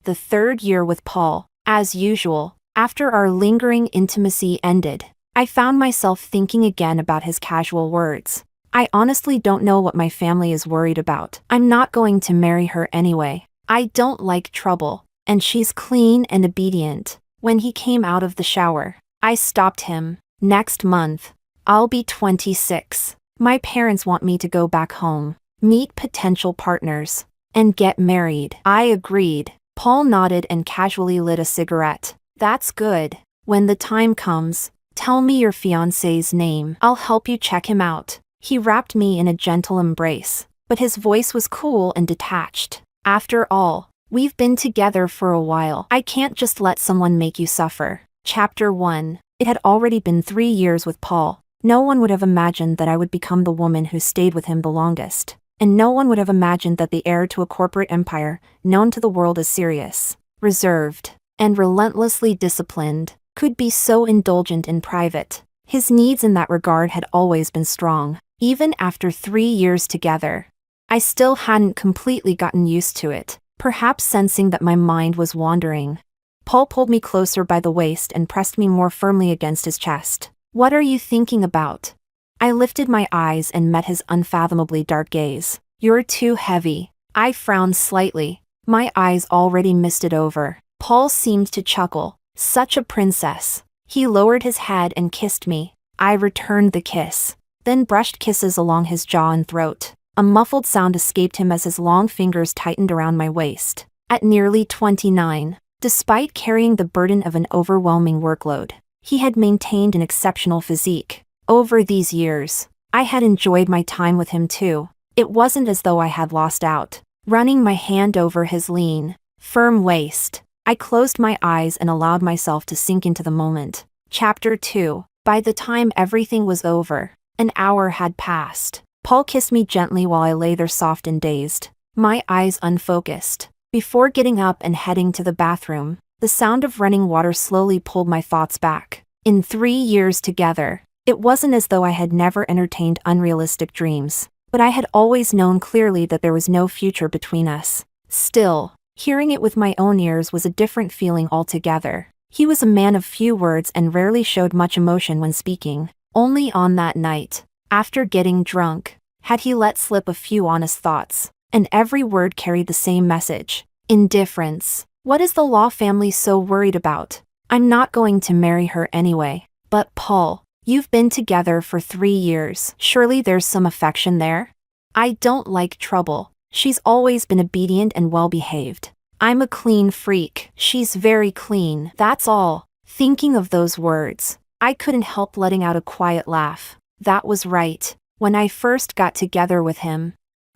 the third year with Paul. As usual, after our lingering intimacy ended, I found myself thinking again about his casual words. I honestly don't know what my family is worried about. I'm not going to marry her anyway. I don't like trouble, and she's clean and obedient. When he came out of the shower, I stopped him. Next month, I'll be 26. My parents want me to go back home, meet potential partners, and get married. I agreed. Paul nodded and casually lit a cigarette. That's good. When the time comes, tell me your fiancé's name. I'll help you check him out. He wrapped me in a gentle embrace, but his voice was cool and detached. After all, we've been together for a while. I can't just let someone make you suffer. Chapter 1. It had already been 3 years with Paul. No one would have imagined that I would become the woman who stayed with him the longest. And no one would have imagined that the heir to a corporate empire, known to the world as serious, reserved, and relentlessly disciplined, could be so indulgent in private. His needs in that regard had always been strong. Even after 3 years together, I still hadn't completely gotten used to it, perhaps sensing that my mind was wandering. Paul pulled me closer by the waist and pressed me more firmly against his chest. What are you thinking about? I lifted my eyes and met his unfathomably dark gaze. You're too heavy. I frowned slightly, my eyes already misted over. Paul seemed to chuckle. Such a princess. He lowered his head and kissed me. I returned the kiss, then brushed kisses along his jaw and throat. A muffled sound escaped him as his long fingers tightened around my waist. At nearly 29, despite carrying the burden of an overwhelming workload, he had maintained an exceptional physique. Over these years, I had enjoyed my time with him too. It wasn't as though I had lost out. Running my hand over his lean, firm waist, I closed my eyes and allowed myself to sink into the moment. Chapter 2. By the time everything was over, an hour had passed. Paul kissed me gently while I lay there soft and dazed, my eyes unfocused. Before getting up and heading to the bathroom, the sound of running water slowly pulled my thoughts back. In 3 years together, it wasn't as though I had never entertained unrealistic dreams, but I had always known clearly that there was no future between us. Still, hearing it with my own ears was a different feeling altogether. He was a man of few words and rarely showed much emotion when speaking. Only on that night, after getting drunk, had he let slip a few honest thoughts, and every word carried the same message. Indifference. What is the Law family so worried about? I'm not going to marry her anyway. But Paul, you've been together for 3 years. Surely there's some affection there? I don't like trouble. She's always been obedient and well-behaved. I'm a clean freak. She's very clean. That's all. Thinking of those words, I couldn't help letting out a quiet laugh. That was right. When I first got together with him,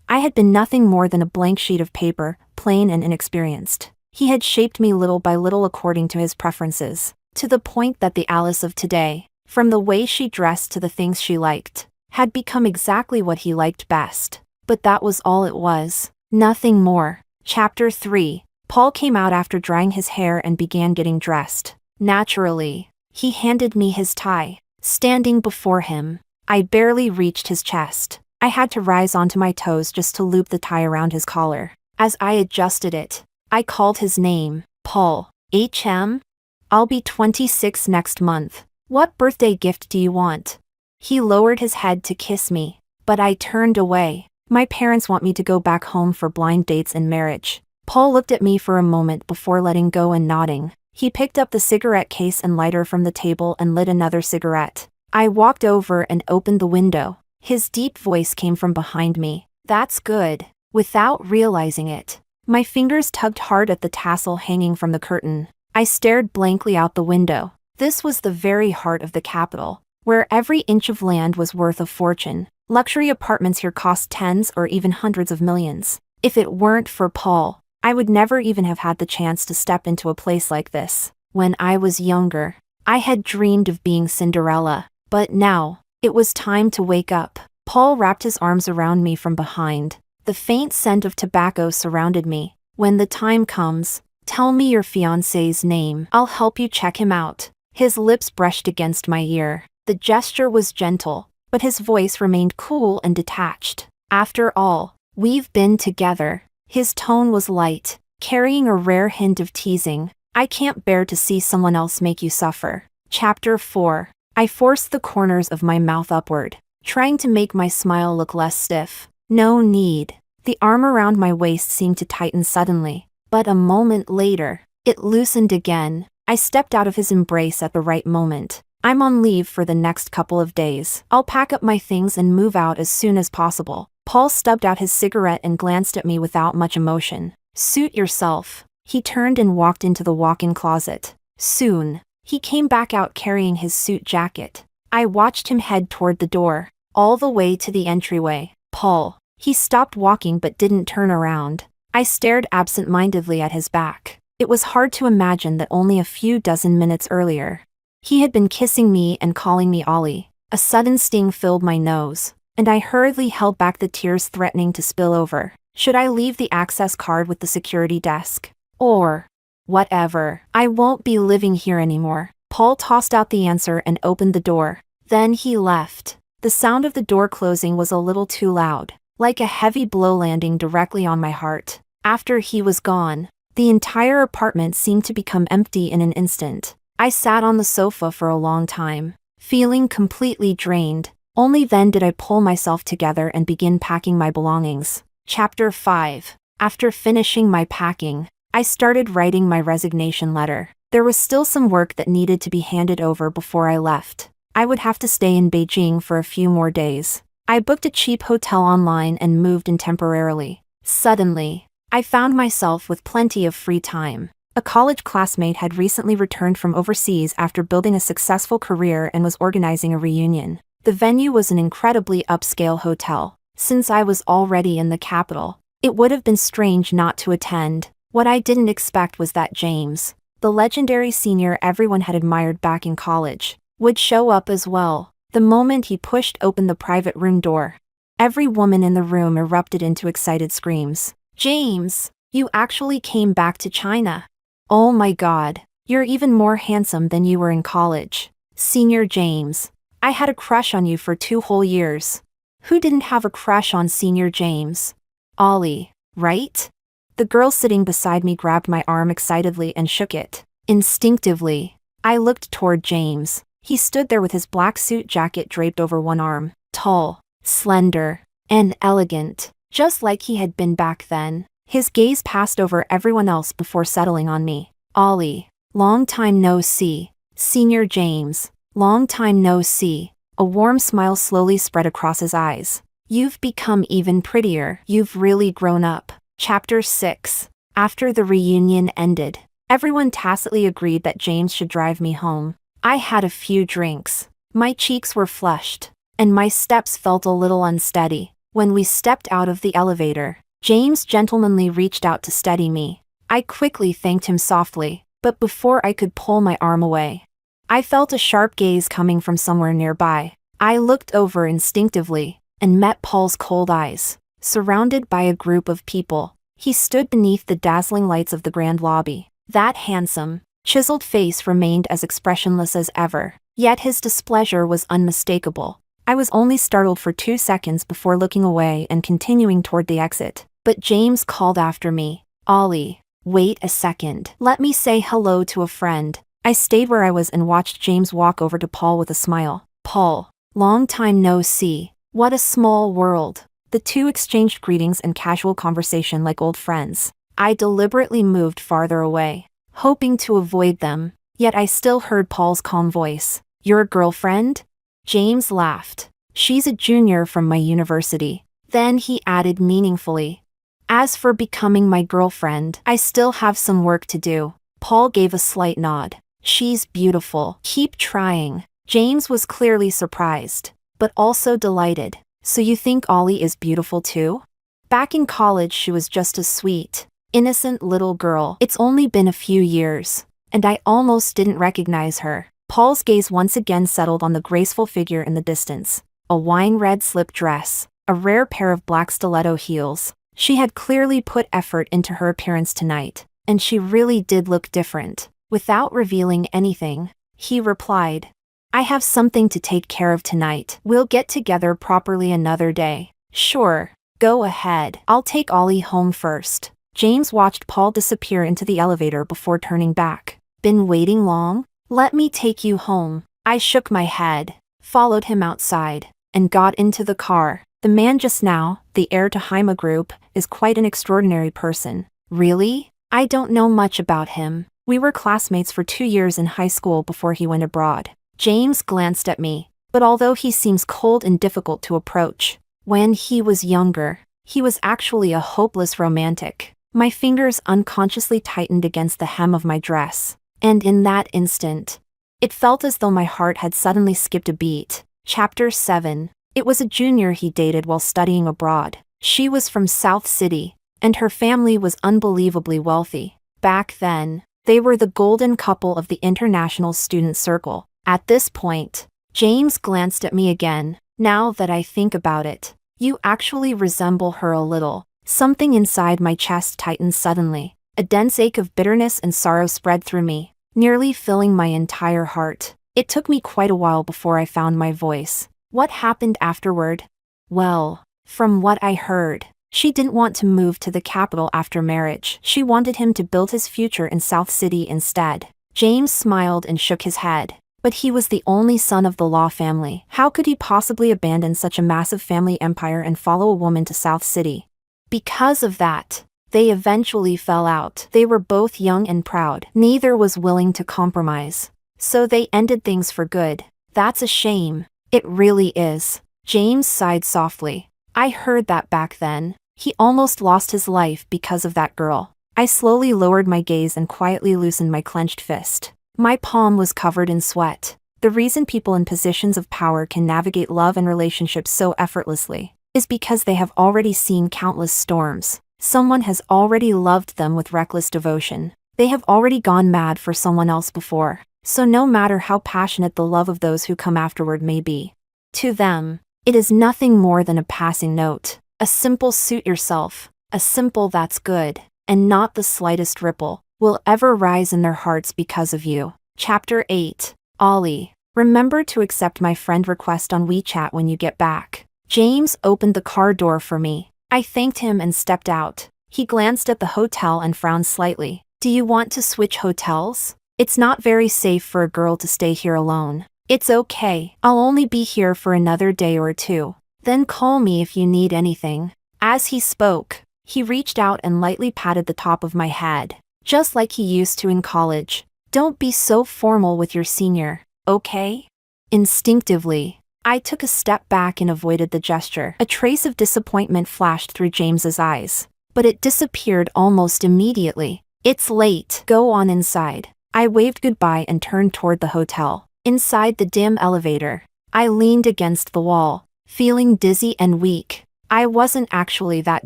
I had been nothing more than a blank sheet of paper, plain and inexperienced. He had shaped me little by little according to his preferences, to the point that the Alice of today, from the way she dressed to the things she liked, had become exactly what he liked best. But that was all it was. Nothing more. Chapter 3. Paul came out after drying his hair and began getting dressed. Naturally, he handed me his tie. Standing before him, I barely reached his chest. I had to rise onto my toes just to loop the tie around his collar. As I adjusted it, I called his name. Paul. HM? I'll be 26 next month. What birthday gift do you want? He lowered his head to kiss me, but I turned away. My parents want me to go back home for blind dates and marriage. Paul looked at me for a moment before letting go and nodding. He picked up the cigarette case and lighter from the table and lit another cigarette. I walked over and opened the window. His deep voice came from behind me. That's good. Without realizing it, my fingers tugged hard at the tassel hanging from the curtain. I stared blankly out the window. This was the very heart of the capital, where every inch of land was worth a fortune. Luxury apartments here cost tens or even hundreds of millions. If it weren't for Paul, I would never even have had the chance to step into a place like this. When I was younger, I had dreamed of being Cinderella, but now, it was time to wake up. Paul wrapped his arms around me from behind. The faint scent of tobacco surrounded me. When the time comes, tell me your fiancé's name. I'll help you check him out. His lips brushed against my ear. The gesture was gentle, but his voice remained cool and detached. After all, we've been together. His tone was light, carrying a rare hint of teasing. I can't bear to see someone else make you suffer. Chapter 4. I forced the corners of my mouth upward, trying to make my smile look less stiff. No need. The arm around my waist seemed to tighten suddenly, but a moment later, it loosened again. I stepped out of his embrace at the right moment. I'm on leave for the next couple of days. I'll pack up my things and move out as soon as possible. Paul stubbed out his cigarette and glanced at me without much emotion. Suit yourself. He turned and walked into the walk-in closet. Soon, he came back out carrying his suit jacket. I watched him head toward the door, all the way to the entryway. Paul. He stopped walking but didn't turn around. I stared absent-mindedly at his back. It was hard to imagine that only a few dozen minutes earlier, he had been kissing me and calling me Ollie. A sudden sting filled my nose, and I hurriedly held back the tears threatening to spill over. Should I leave the access card with the security desk? Or, whatever. I won't be living here anymore. Paul tossed out the answer and opened the door. Then he left. The sound of the door closing was a little too loud, like a heavy blow landing directly on my heart. After he was gone, the entire apartment seemed to become empty in an instant. I sat on the sofa for a long time, feeling completely drained. Only then did I pull myself together and begin packing my belongings. Chapter 5. After finishing my packing, I started writing my resignation letter. There was still some work that needed to be handed over before I left. I would have to stay in Beijing for a few more days. I booked a cheap hotel online and moved in temporarily. Suddenly, I found myself with plenty of free time. A college classmate had recently returned from overseas after building a successful career and was organizing a reunion. The venue was an incredibly upscale hotel. Since I was already in the capital, it would have been strange not to attend. What I didn't expect was that James, the legendary senior everyone had admired back in college, would show up as well. The moment he pushed open the private room door, every woman in the room erupted into excited screams. James, you actually came back to China. Oh my God, you're even more handsome than you were in college. Senior James, I had a crush on you for 2 whole years. Who didn't have a crush on Senior James? Ollie, right? The girl sitting beside me grabbed my arm excitedly and shook it. Instinctively, I looked toward James. He stood there with his black suit jacket draped over one arm, tall, slender, and elegant, just like he had been back then. His gaze passed over everyone else before settling on me. Ollie, long time no see. Senior James, long time no see. A warm smile slowly spread across his eyes. You've become even prettier. You've really grown up. Chapter 6. After the reunion ended, everyone tacitly agreed that James should drive me home. I had a few drinks. My cheeks were flushed, and my steps felt a little unsteady. When we stepped out of the elevator, James gentlemanly reached out to steady me. I quickly thanked him softly, but before I could pull my arm away, I felt a sharp gaze coming from somewhere nearby. I looked over instinctively and met Paul's cold eyes. Surrounded by a group of people, he stood beneath the dazzling lights of the grand lobby. That handsome, chiseled face remained as expressionless as ever, yet his displeasure was unmistakable. I was only startled for 2 seconds before looking away and continuing toward the exit. But James called after me. Ollie, wait a second. Let me say hello to a friend. I stayed where I was and watched James walk over to Paul with a smile. Paul, long time no see. What a small world. The two exchanged greetings and casual conversation like old friends. I deliberately moved farther away, hoping to avoid them, yet I still heard Paul's calm voice. Your girlfriend? James laughed. She's a junior from my university. Then he added meaningfully. As for becoming my girlfriend, I still have some work to do. Paul gave a slight nod. She's beautiful. Keep trying. James was clearly surprised, but also delighted. So you think Ollie is beautiful too? Back in college she was just a sweet, innocent little girl. It's only been a few years, and I almost didn't recognize her. Paul's gaze once again settled on the graceful figure in the distance. A wine-red slip dress, a rare pair of black stiletto heels. She had clearly put effort into her appearance tonight, and she really did look different. Without revealing anything, he replied, I have something to take care of tonight. We'll get together properly another day. Sure, go ahead. I'll take Ollie home first. James watched Paul disappear into the elevator before turning back. Been waiting long? Let me take you home. I shook my head, followed him outside, and got into the car. The man just now, the heir to Haima Group, is quite an extraordinary person. Really? I don't know much about him. We were classmates for 2 years in high school before he went abroad. James glanced at me, but although he seems cold and difficult to approach, when he was younger, he was actually a hopeless romantic. My fingers unconsciously tightened against the hem of my dress, and in that instant, it felt as though my heart had suddenly skipped a beat. Chapter 7. It was a junior he dated while studying abroad. She was from South City, and her family was unbelievably wealthy. Back then, they were the golden couple of the international student circle. At this point, James glanced at me again. Now that I think about it, you actually resemble her a little. Something inside my chest tightened suddenly. A dense ache of bitterness and sorrow spread through me, nearly filling my entire heart. It took me quite a while before I found my voice. What happened afterward? Well, from what I heard, she didn't want to move to the capital after marriage. She wanted him to build his future in South City instead. James smiled and shook his head. But he was the only son of the Law family. How could he possibly abandon such a massive family empire and follow a woman to South City? Because of that, they eventually fell out. They were both young and proud. Neither was willing to compromise. So they ended things for good. That's a shame. It really is. James sighed softly. I heard that back then. He almost lost his life because of that girl. I slowly lowered my gaze and quietly loosened my clenched fist. My palm was covered in sweat. The reason people in positions of power can navigate love and relationships so effortlessly is because they have already seen countless storms. Someone has already loved them with reckless devotion. They have already gone mad for someone else before. So no matter how passionate the love of those who come afterward may be, to them, it is nothing more than a passing note. A simple suit yourself, a simple that's good, and not the slightest ripple will ever rise in their hearts because of you. Chapter 8. Ollie. Remember to accept my friend request on WeChat when you get back. James opened the car door for me. I thanked him and stepped out. He glanced at the hotel and frowned slightly. Do you want to switch hotels? It's not very safe for a girl to stay here alone. It's okay. I'll only be here for another day or two. Then call me if you need anything. As he spoke, he reached out and lightly patted the top of my head, just like he used to in college. Don't be so formal with your senior, okay? Instinctively, I took a step back and avoided the gesture. A trace of disappointment flashed through James's eyes, but it disappeared almost immediately. It's late. Go on inside. I waved goodbye and turned toward the hotel. Inside the dim elevator, I leaned against the wall, feeling dizzy and weak. I wasn't actually that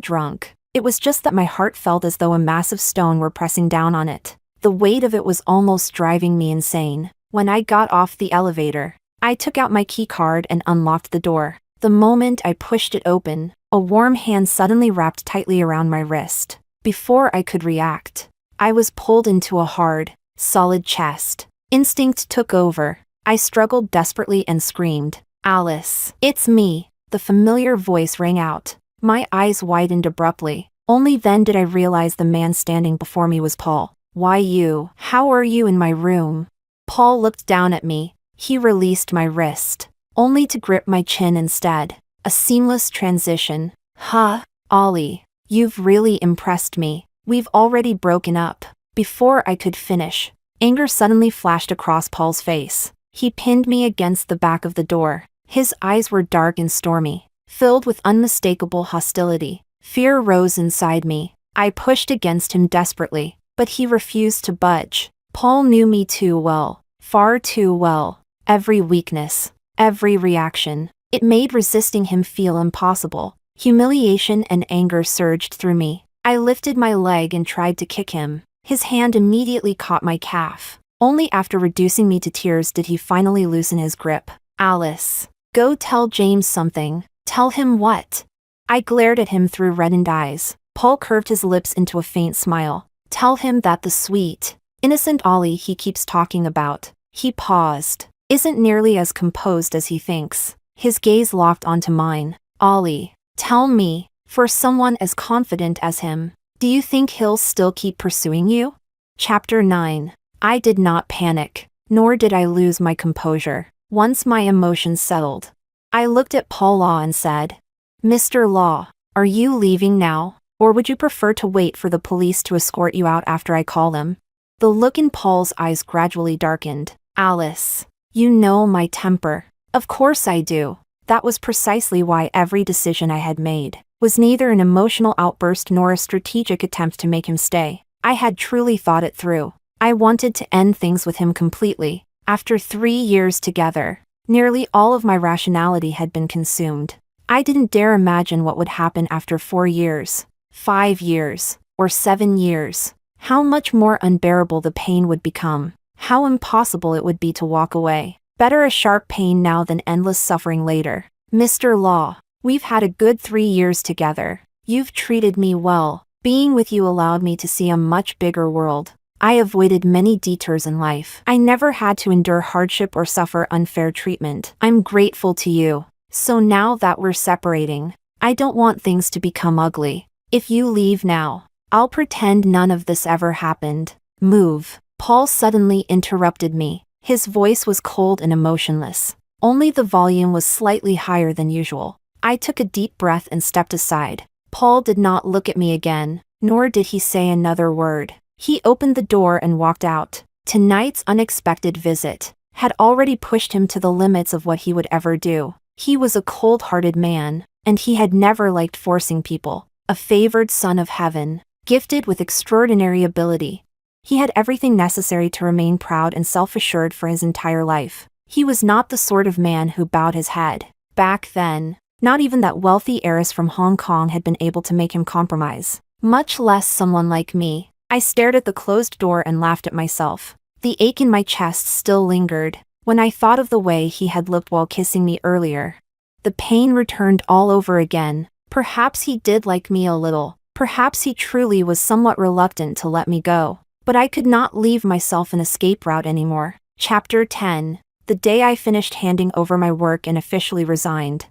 drunk. It was just that my heart felt as though a massive stone were pressing down on it. The weight of it was almost driving me insane. When I got off the elevator, I took out my key card and unlocked the door. The moment I pushed it open, a warm hand suddenly wrapped tightly around my wrist. Before I could react, I was pulled into a hard, solid chest. Instinct took over. I struggled desperately and screamed, "Alice, it's me." The familiar voice rang out. My eyes widened abruptly. Only then did I realize the man standing before me was Paul. "Why you? How are you in my room?" Paul looked down at me. He released my wrist, only to grip my chin instead. A seamless transition. "Huh, Ollie, you've really impressed me. We've already broken up." Before I could finish, anger suddenly flashed across Paul's face. He pinned me against the back of the door. His eyes were dark and stormy, filled with unmistakable hostility. Fear rose inside me. I pushed against him desperately, but he refused to budge. Paul knew me too well, far too well. Every weakness, every reaction. It made resisting him feel impossible. Humiliation and anger surged through me. I lifted my leg and tried to kick him. His hand immediately caught my calf. Only after reducing me to tears did he finally loosen his grip. "Alice, go tell James something." "Tell him what?" I glared at him through reddened eyes. Paul curved his lips into a faint smile. "Tell him that the sweet, innocent Ollie he keeps talking about," he paused, "isn't nearly as composed as he thinks." His gaze locked onto mine. "Ollie, tell me, for someone as confident as him, Do you think he'll still keep pursuing you? Chapter 9. I did not panic, nor did I lose my composure. Once my emotions settled, I looked at Paul Law and said, Mr. Law, are you leaving now, or would you prefer to wait for the police to escort you out after I call them? The look in Paul's eyes gradually darkened. Alice, you know my temper. Of course I do. That was precisely why every decision I had made was neither an emotional outburst nor a strategic attempt to make him stay. I had truly thought it through. I wanted to end things with him completely. After 3 years together, nearly all of my rationality had been consumed. I didn't dare imagine what would happen after 4 years, 5 years, or 7 years. How much more unbearable the pain would become. How impossible it would be to walk away. Better a sharp pain now than endless suffering later. Mr. Law, we've had a good 3 years together. You've treated me well. Being with you allowed me to see a much bigger world. I avoided many detours in life. I never had to endure hardship or suffer unfair treatment. I'm grateful to you. So now that we're separating, I don't want things to become ugly. If you leave now, I'll pretend none of this ever happened. Move. Paul suddenly interrupted me. His voice was cold and emotionless. Only the volume was slightly higher than usual. I took a deep breath and stepped aside. Paul did not look at me again, nor did he say another word. He opened the door and walked out. Tonight's unexpected visit had already pushed him to the limits of what he would ever do. He was a cold-hearted man, and he had never liked forcing people. A favored son of heaven, gifted with extraordinary ability. He had everything necessary to remain proud and self-assured for his entire life. He was not the sort of man who bowed his head. Back then, not even that wealthy heiress from Hong Kong had been able to make him compromise, much less someone like me. I stared at the closed door and laughed at myself. The ache in my chest still lingered when I thought of the way he had looked while kissing me earlier. The pain returned all over again. Perhaps he did like me a little. Perhaps he truly was somewhat reluctant to let me go. But I could not leave myself an escape route anymore. Chapter 10. The day I finished handing over my work and officially resigned,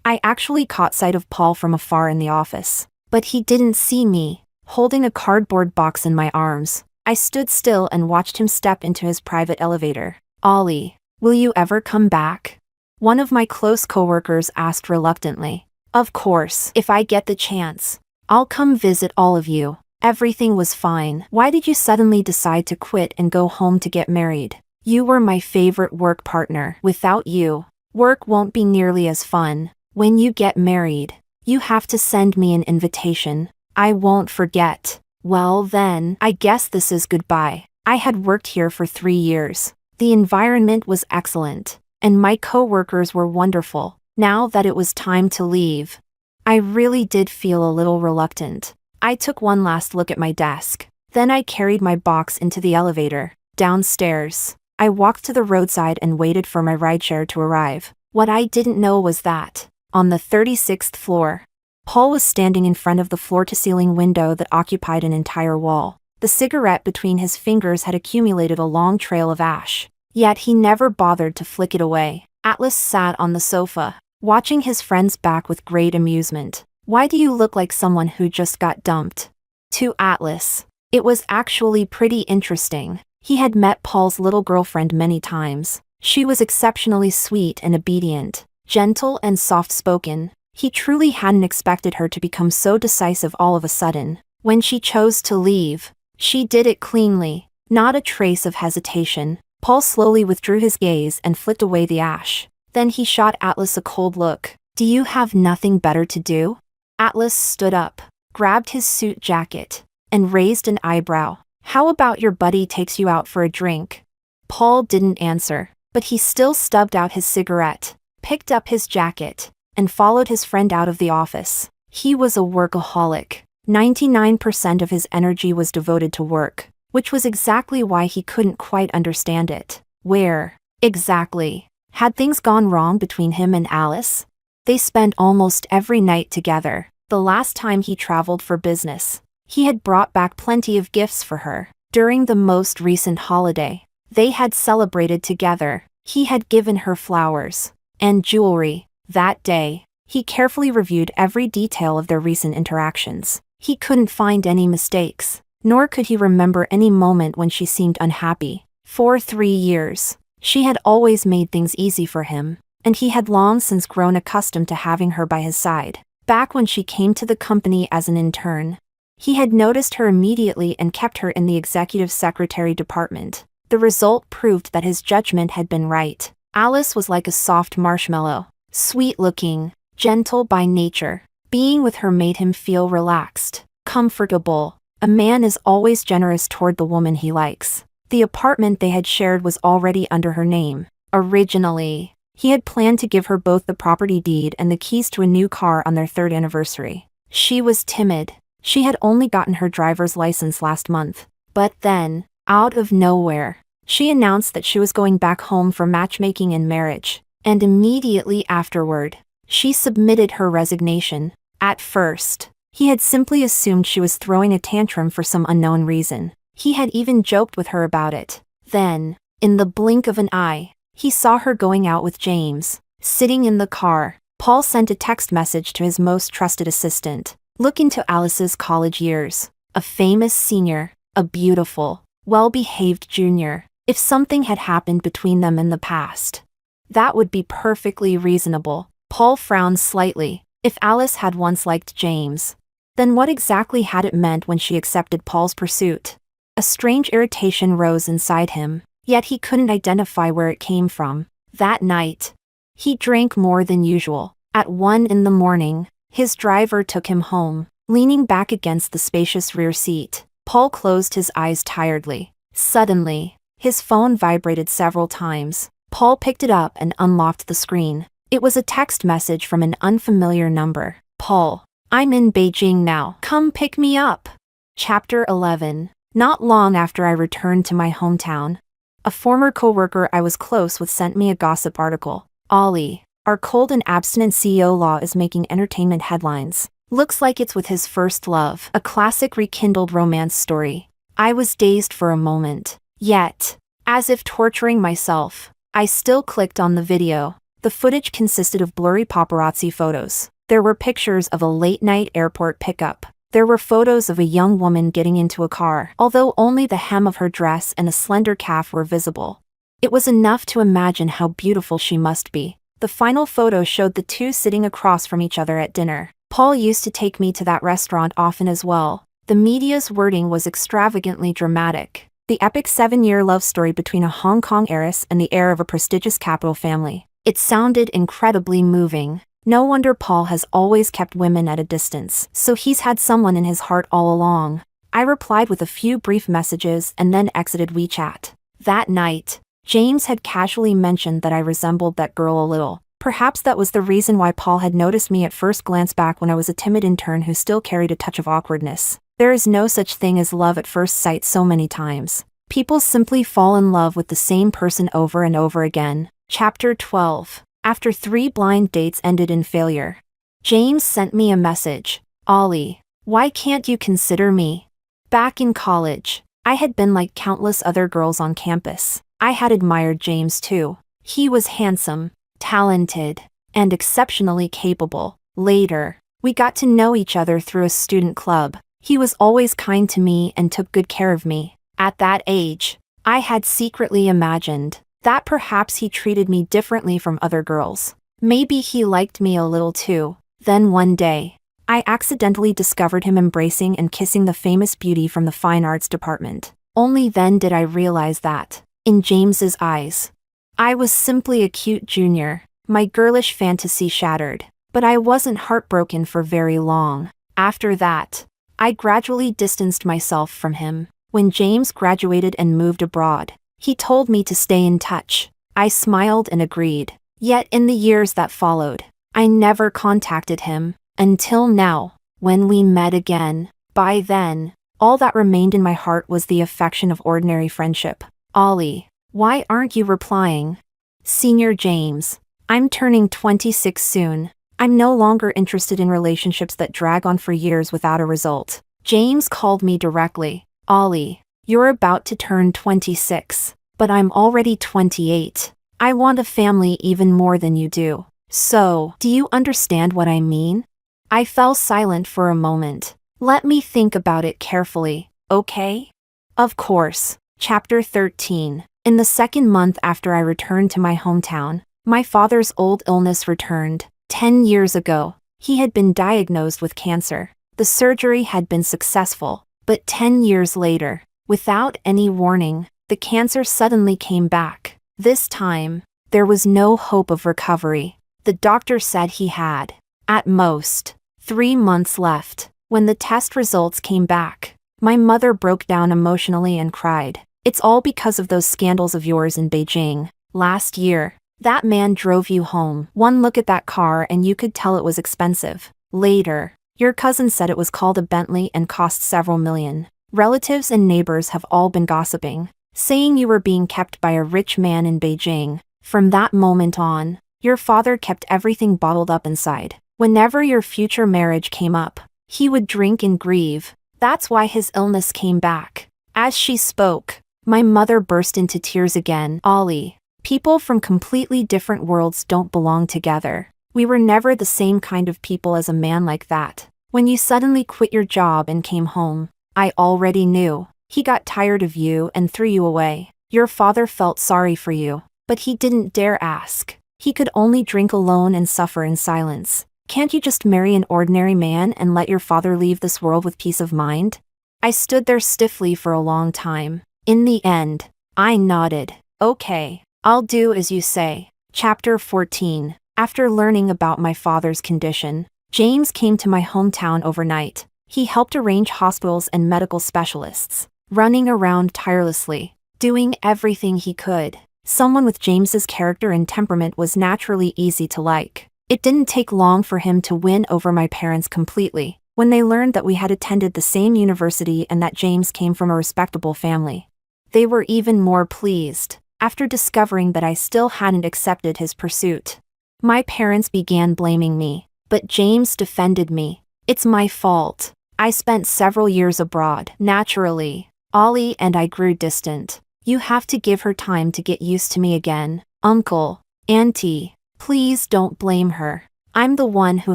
I actually caught sight of Paul from afar in the office. But he didn't see me. Holding a cardboard box in my arms, I stood still and watched him step into his private elevator. Ollie, will you ever come back? One of my close coworkers asked reluctantly. Of course, if I get the chance. I'll come visit all of you. Everything was fine. Why did you suddenly decide to quit and go home to get married? You were my favorite work partner. Without you, work won't be nearly as fun. When you get married, you have to send me an invitation. I won't forget. Well then, I guess this is goodbye. I had worked here for 3 years. The environment was excellent, and my coworkers were wonderful. Now that it was time to leave, I really did feel a little reluctant. I took one last look at my desk. Then I carried my box into the elevator. Downstairs, I walked to the roadside and waited for my rideshare to arrive. What I didn't know was that, on the 36th floor, Paul was standing in front of the floor-to-ceiling window that occupied an entire wall. The cigarette between his fingers had accumulated a long trail of ash. Yet he never bothered to flick it away. Atlas sat on the sofa, watching his friends back with great amusement. Why do you look like someone who just got dumped? To Atlas, it was actually pretty interesting. He had met Paul's little girlfriend many times. She was exceptionally sweet and obedient, gentle and soft-spoken. He truly hadn't expected her to become so decisive all of a sudden. When she chose to leave, she did it cleanly, not a trace of hesitation. Paul slowly withdrew his gaze and flicked away the ash. Then he shot Atlas a cold look. Do you have nothing better to do? Atlas stood up, grabbed his suit jacket, and raised an eyebrow. How about your buddy takes you out for a drink? Paul didn't answer, but he still stubbed out his cigarette, picked up his jacket, and followed his friend out of the office. He was a workaholic. 99% of his energy was devoted to work, which was exactly why he couldn't quite understand it. Where, exactly, had things gone wrong between him and Alice? They spent almost every night together. The last time he traveled for business, he had brought back plenty of gifts for her. During the most recent holiday, they had celebrated together. He had given her flowers and jewelry. That day, he carefully reviewed every detail of their recent interactions. He couldn't find any mistakes, nor could he remember any moment when she seemed unhappy. For 3 years, she had always made things easy for him, and he had long since grown accustomed to having her by his side. Back when she came to the company as an intern, he had noticed her immediately and kept her in the executive secretary department. The result proved that his judgment had been right. Alice was like a soft marshmallow, sweet-looking, gentle by nature. Being with her made him feel relaxed, comfortable. A man is always generous toward the woman he likes. The apartment they had shared was already under her name. Originally, he had planned to give her both the property deed and the keys to a new car on their 3rd anniversary. She was timid. She had only gotten her driver's license last month. But then, out of nowhere, she announced that she was going back home for matchmaking and marriage. And immediately afterward, she submitted her resignation. At first, he had simply assumed she was throwing a tantrum for some unknown reason. He had even joked with her about it. Then, in the blink of an eye, he saw her going out with James. Sitting in the car, Paul sent a text message to his most trusted assistant. Look into Alice's college years. A famous senior, a beautiful, well-behaved junior. If something had happened between them in the past, that would be perfectly reasonable. Paul frowned slightly. If Alice had once liked James, then what exactly had it meant when she accepted Paul's pursuit? A strange irritation rose inside him, yet he couldn't identify where it came from. That night, he drank more than usual. At 1 in the morning, his driver took him home. Leaning back against the spacious rear seat, Paul closed his eyes tiredly. Suddenly, his phone vibrated several times. Paul picked it up and unlocked the screen. It was a text message from an unfamiliar number. Paul, I'm in Beijing now. Come pick me up. Chapter 11. Not long after I returned to my hometown, a former coworker I was close with sent me a gossip article. Ollie, our cold and abstinent CEO-law is making entertainment headlines. Looks like it's with his first love, a classic rekindled romance story. I was dazed for a moment. Yet, as if torturing myself, I still clicked on the video. The footage consisted of blurry paparazzi photos. There were pictures of a late-night airport pickup. There were photos of a young woman getting into a car, although only the hem of her dress and a slender calf were visible. It was enough to imagine how beautiful she must be. The final photo showed the two sitting across from each other at dinner. Paul used to take me to that restaurant often as well. The media's wording was extravagantly dramatic. The epic 7-year love story between a Hong Kong heiress and the heir of a prestigious capital family. It sounded incredibly moving. No wonder Paul has always kept women at a distance, so he's had someone in his heart all along. I replied with a few brief messages and then exited WeChat. That night, James had casually mentioned that I resembled that girl a little. Perhaps that was the reason why Paul had noticed me at first glance back when I was a timid intern who still carried a touch of awkwardness. There is no such thing as love at first sight so many times. People simply fall in love with the same person over and over again. Chapter 12. After 3 blind dates ended in failure, James sent me a message. Ollie, why can't you consider me? Back in college, I had been like countless other girls on campus. I had admired James too. He was handsome, talented, and exceptionally capable. Later, we got to know each other through a student club. He was always kind to me and took good care of me. At that age, I had secretly imagined that perhaps he treated me differently from other girls. Maybe he liked me a little too. Then one day, I accidentally discovered him embracing and kissing the famous beauty from the fine arts department. Only then did I realize that, in James's eyes, I was simply a cute junior. My girlish fantasy shattered. But I wasn't heartbroken for very long. After that, I gradually distanced myself from him. When James graduated and moved abroad, he told me to stay in touch. I smiled and agreed. Yet in the years that followed, I never contacted him, until now, when we met again. By then, all that remained in my heart was the affection of ordinary friendship. Ollie, why aren't you replying? Senior James, I'm turning 26 soon. I'm no longer interested in relationships that drag on for years without a result. James called me directly. Ollie, you're about to turn 26, but I'm already 28. I want a family even more than you do. So, do you understand what I mean? I fell silent for a moment. Let me think about it carefully, okay? Of course. Chapter 13. In the second month after I returned to my hometown, my father's old illness returned. 10 years ago, he had been diagnosed with cancer. The surgery had been successful, but 10 years later, without any warning, the cancer suddenly came back. This time, there was no hope of recovery. The doctor said he had, at most, 3 months left. When the test results came back, my mother broke down emotionally and cried. It's all because of those scandals of yours in Beijing. Last year, that man drove you home. One look at that car and you could tell it was expensive. Later, your cousin said it was called a Bentley and cost several million. Relatives and neighbors have all been gossiping, saying you were being kept by a rich man in Beijing. From that moment on, your father kept everything bottled up inside. Whenever your future marriage came up, he would drink and grieve. That's why his illness came back. As she spoke, my mother burst into tears again. Ollie, people from completely different worlds don't belong together. We were never the same kind of people as a man like that. When you suddenly quit your job and came home, I already knew. He got tired of you and threw you away. Your father felt sorry for you, but he didn't dare ask. He could only drink alone and suffer in silence. Can't you just marry an ordinary man and let your father leave this world with peace of mind? I stood there stiffly for a long time. In the end, I nodded. Okay, I'll do as you say. Chapter 14. After learning about my father's condition, James came to my hometown overnight. He helped arrange hospitals and medical specialists, running around tirelessly, doing everything he could. Someone with James's character and temperament was naturally easy to like. It didn't take long for him to win over my parents completely. When they learned that we had attended the same university and that James came from a respectable family, they were even more pleased, after discovering that I still hadn't accepted his pursuit. My parents began blaming me, but James defended me. It's my fault. I spent several years abroad. Naturally, Ollie and I grew distant. You have to give her time to get used to me again. Uncle, Auntie, please don't blame her. I'm the one who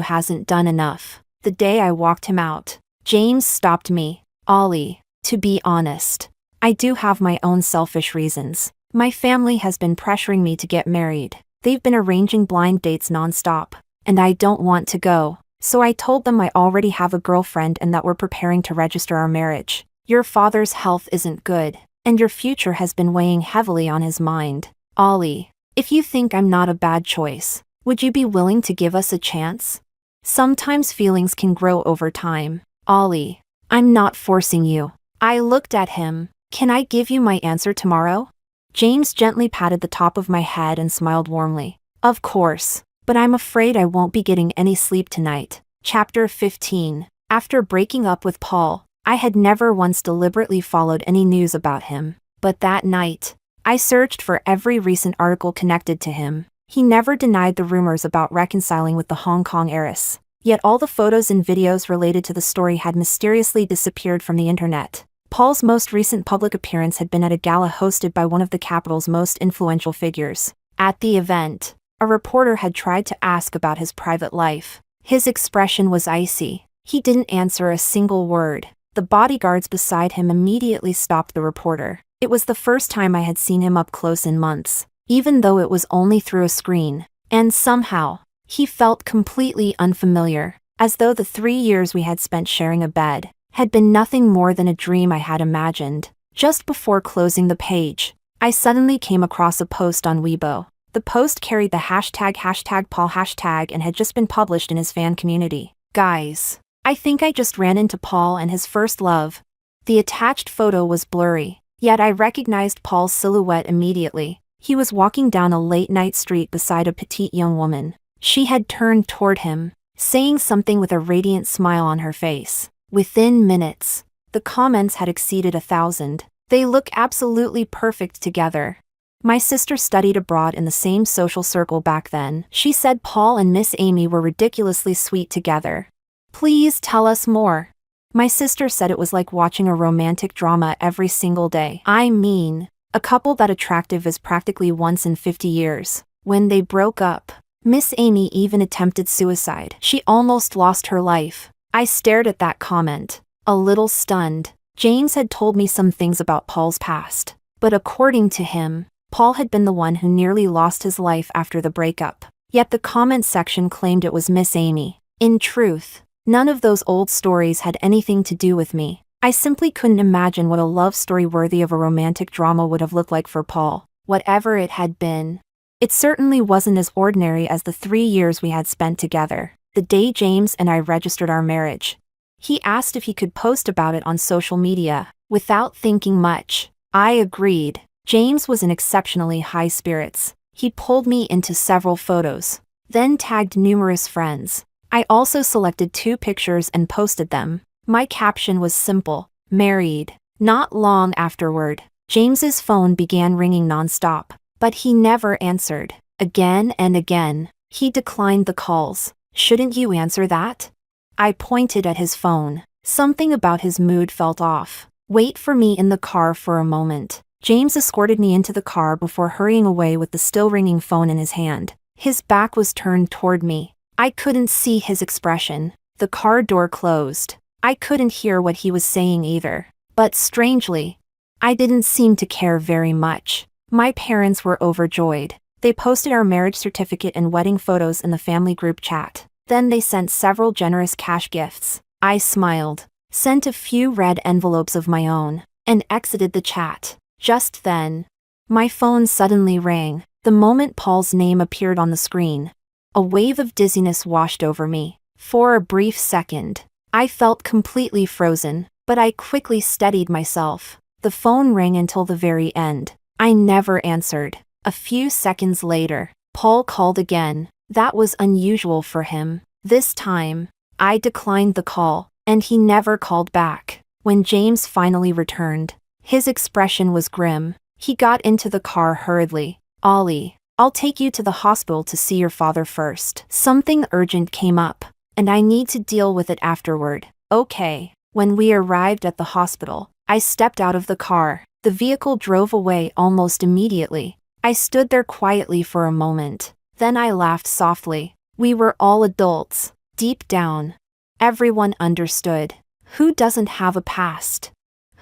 hasn't done enough. The day I walked him out, James stopped me. Ollie, to be honest, I do have my own selfish reasons. My family has been pressuring me to get married. They've been arranging blind dates nonstop, and I don't want to go. So I told them I already have a girlfriend and that we're preparing to register our marriage. Your father's health isn't good, and your future has been weighing heavily on his mind. Ollie, if you think I'm not a bad choice, would you be willing to give us a chance? Sometimes feelings can grow over time. Ollie, I'm not forcing you. I looked at him. Can I give you my answer tomorrow? James gently patted the top of my head and smiled warmly. Of course, but I'm afraid I won't be getting any sleep tonight. Chapter 15. After breaking up with Paul, I had never once deliberately followed any news about him. But that night, I searched for every recent article connected to him. He never denied the rumors about reconciling with the Hong Kong heiress. Yet all the photos and videos related to the story had mysteriously disappeared from the internet. Paul's most recent public appearance had been at a gala hosted by one of the capital's most influential figures. At the event, a reporter had tried to ask about his private life. His expression was icy. He didn't answer a single word. The bodyguards beside him immediately stopped the reporter. It was the first time I had seen him up close in months, even though it was only through a screen. And somehow, he felt completely unfamiliar, as though the 3 years we had spent sharing a bed had been nothing more than a dream I had imagined. Just before closing the page, I suddenly came across a post on Weibo. The post carried the hashtag Paul hashtag and had just been published in his fan community. Guys, I think I just ran into Paul and his first love. The attached photo was blurry, yet I recognized Paul's silhouette immediately. He was walking down a late-night street beside a petite young woman. She had turned toward him, saying something with a radiant smile on her face. Within minutes, the comments had exceeded 1,000. They look absolutely perfect together. My sister studied abroad in the same social circle back then. She said Paul and Miss Amy were ridiculously sweet together. Please tell us more. My sister said it was like watching a romantic drama every single day. I mean, a couple that attractive is practically once in 50 years. When they broke up, Miss Amy even attempted suicide. She almost lost her life. I stared at that comment, a little stunned. James had told me some things about Paul's past, but according to him, Paul had been the one who nearly lost his life after the breakup. Yet the comment section claimed it was Miss Amy. In truth, none of those old stories had anything to do with me. I simply couldn't imagine what a love story worthy of a romantic drama would have looked like for Paul, whatever it had been. It certainly wasn't as ordinary as the 3 years we had spent together, the day James and I registered our marriage. He asked if he could post about it on social media. Without thinking much, I agreed. James was in exceptionally high spirits. He pulled me into several photos, then tagged numerous friends. I also selected 2 pictures and posted them. My caption was simple: married. Not long afterward, James's phone began ringing nonstop, but he never answered. Again and again, he declined the calls. Shouldn't you answer that? I pointed at his phone. Something about his mood felt off. Wait for me in the car for a moment. James escorted me into the car before hurrying away with the still ringing phone in his hand. His back was turned toward me. I couldn't see his expression. The car door closed. I couldn't hear what he was saying either. But strangely, I didn't seem to care very much. My parents were overjoyed. They posted our marriage certificate and wedding photos in the family group chat. Then they sent several generous cash gifts. I smiled, sent a few red envelopes of my own, and exited the chat. Just then, my phone suddenly rang. The moment Paul's name appeared on the screen, a wave of dizziness washed over me. For a brief second, I felt completely frozen, but I quickly steadied myself. The phone rang until the very end. I never answered. A few seconds later, Paul called again. That was unusual for him. This time, I declined the call, and he never called back. When James finally returned, his expression was grim. He got into the car hurriedly. "Ollie, I'll take you to the hospital to see your father first. Something urgent came up, and I need to deal with it afterward." "Okay." When we arrived at the hospital, I stepped out of the car. The vehicle drove away almost immediately. I stood there quietly for a moment. Then I laughed softly. We were all adults. Deep down, everyone understood. Who doesn't have a past?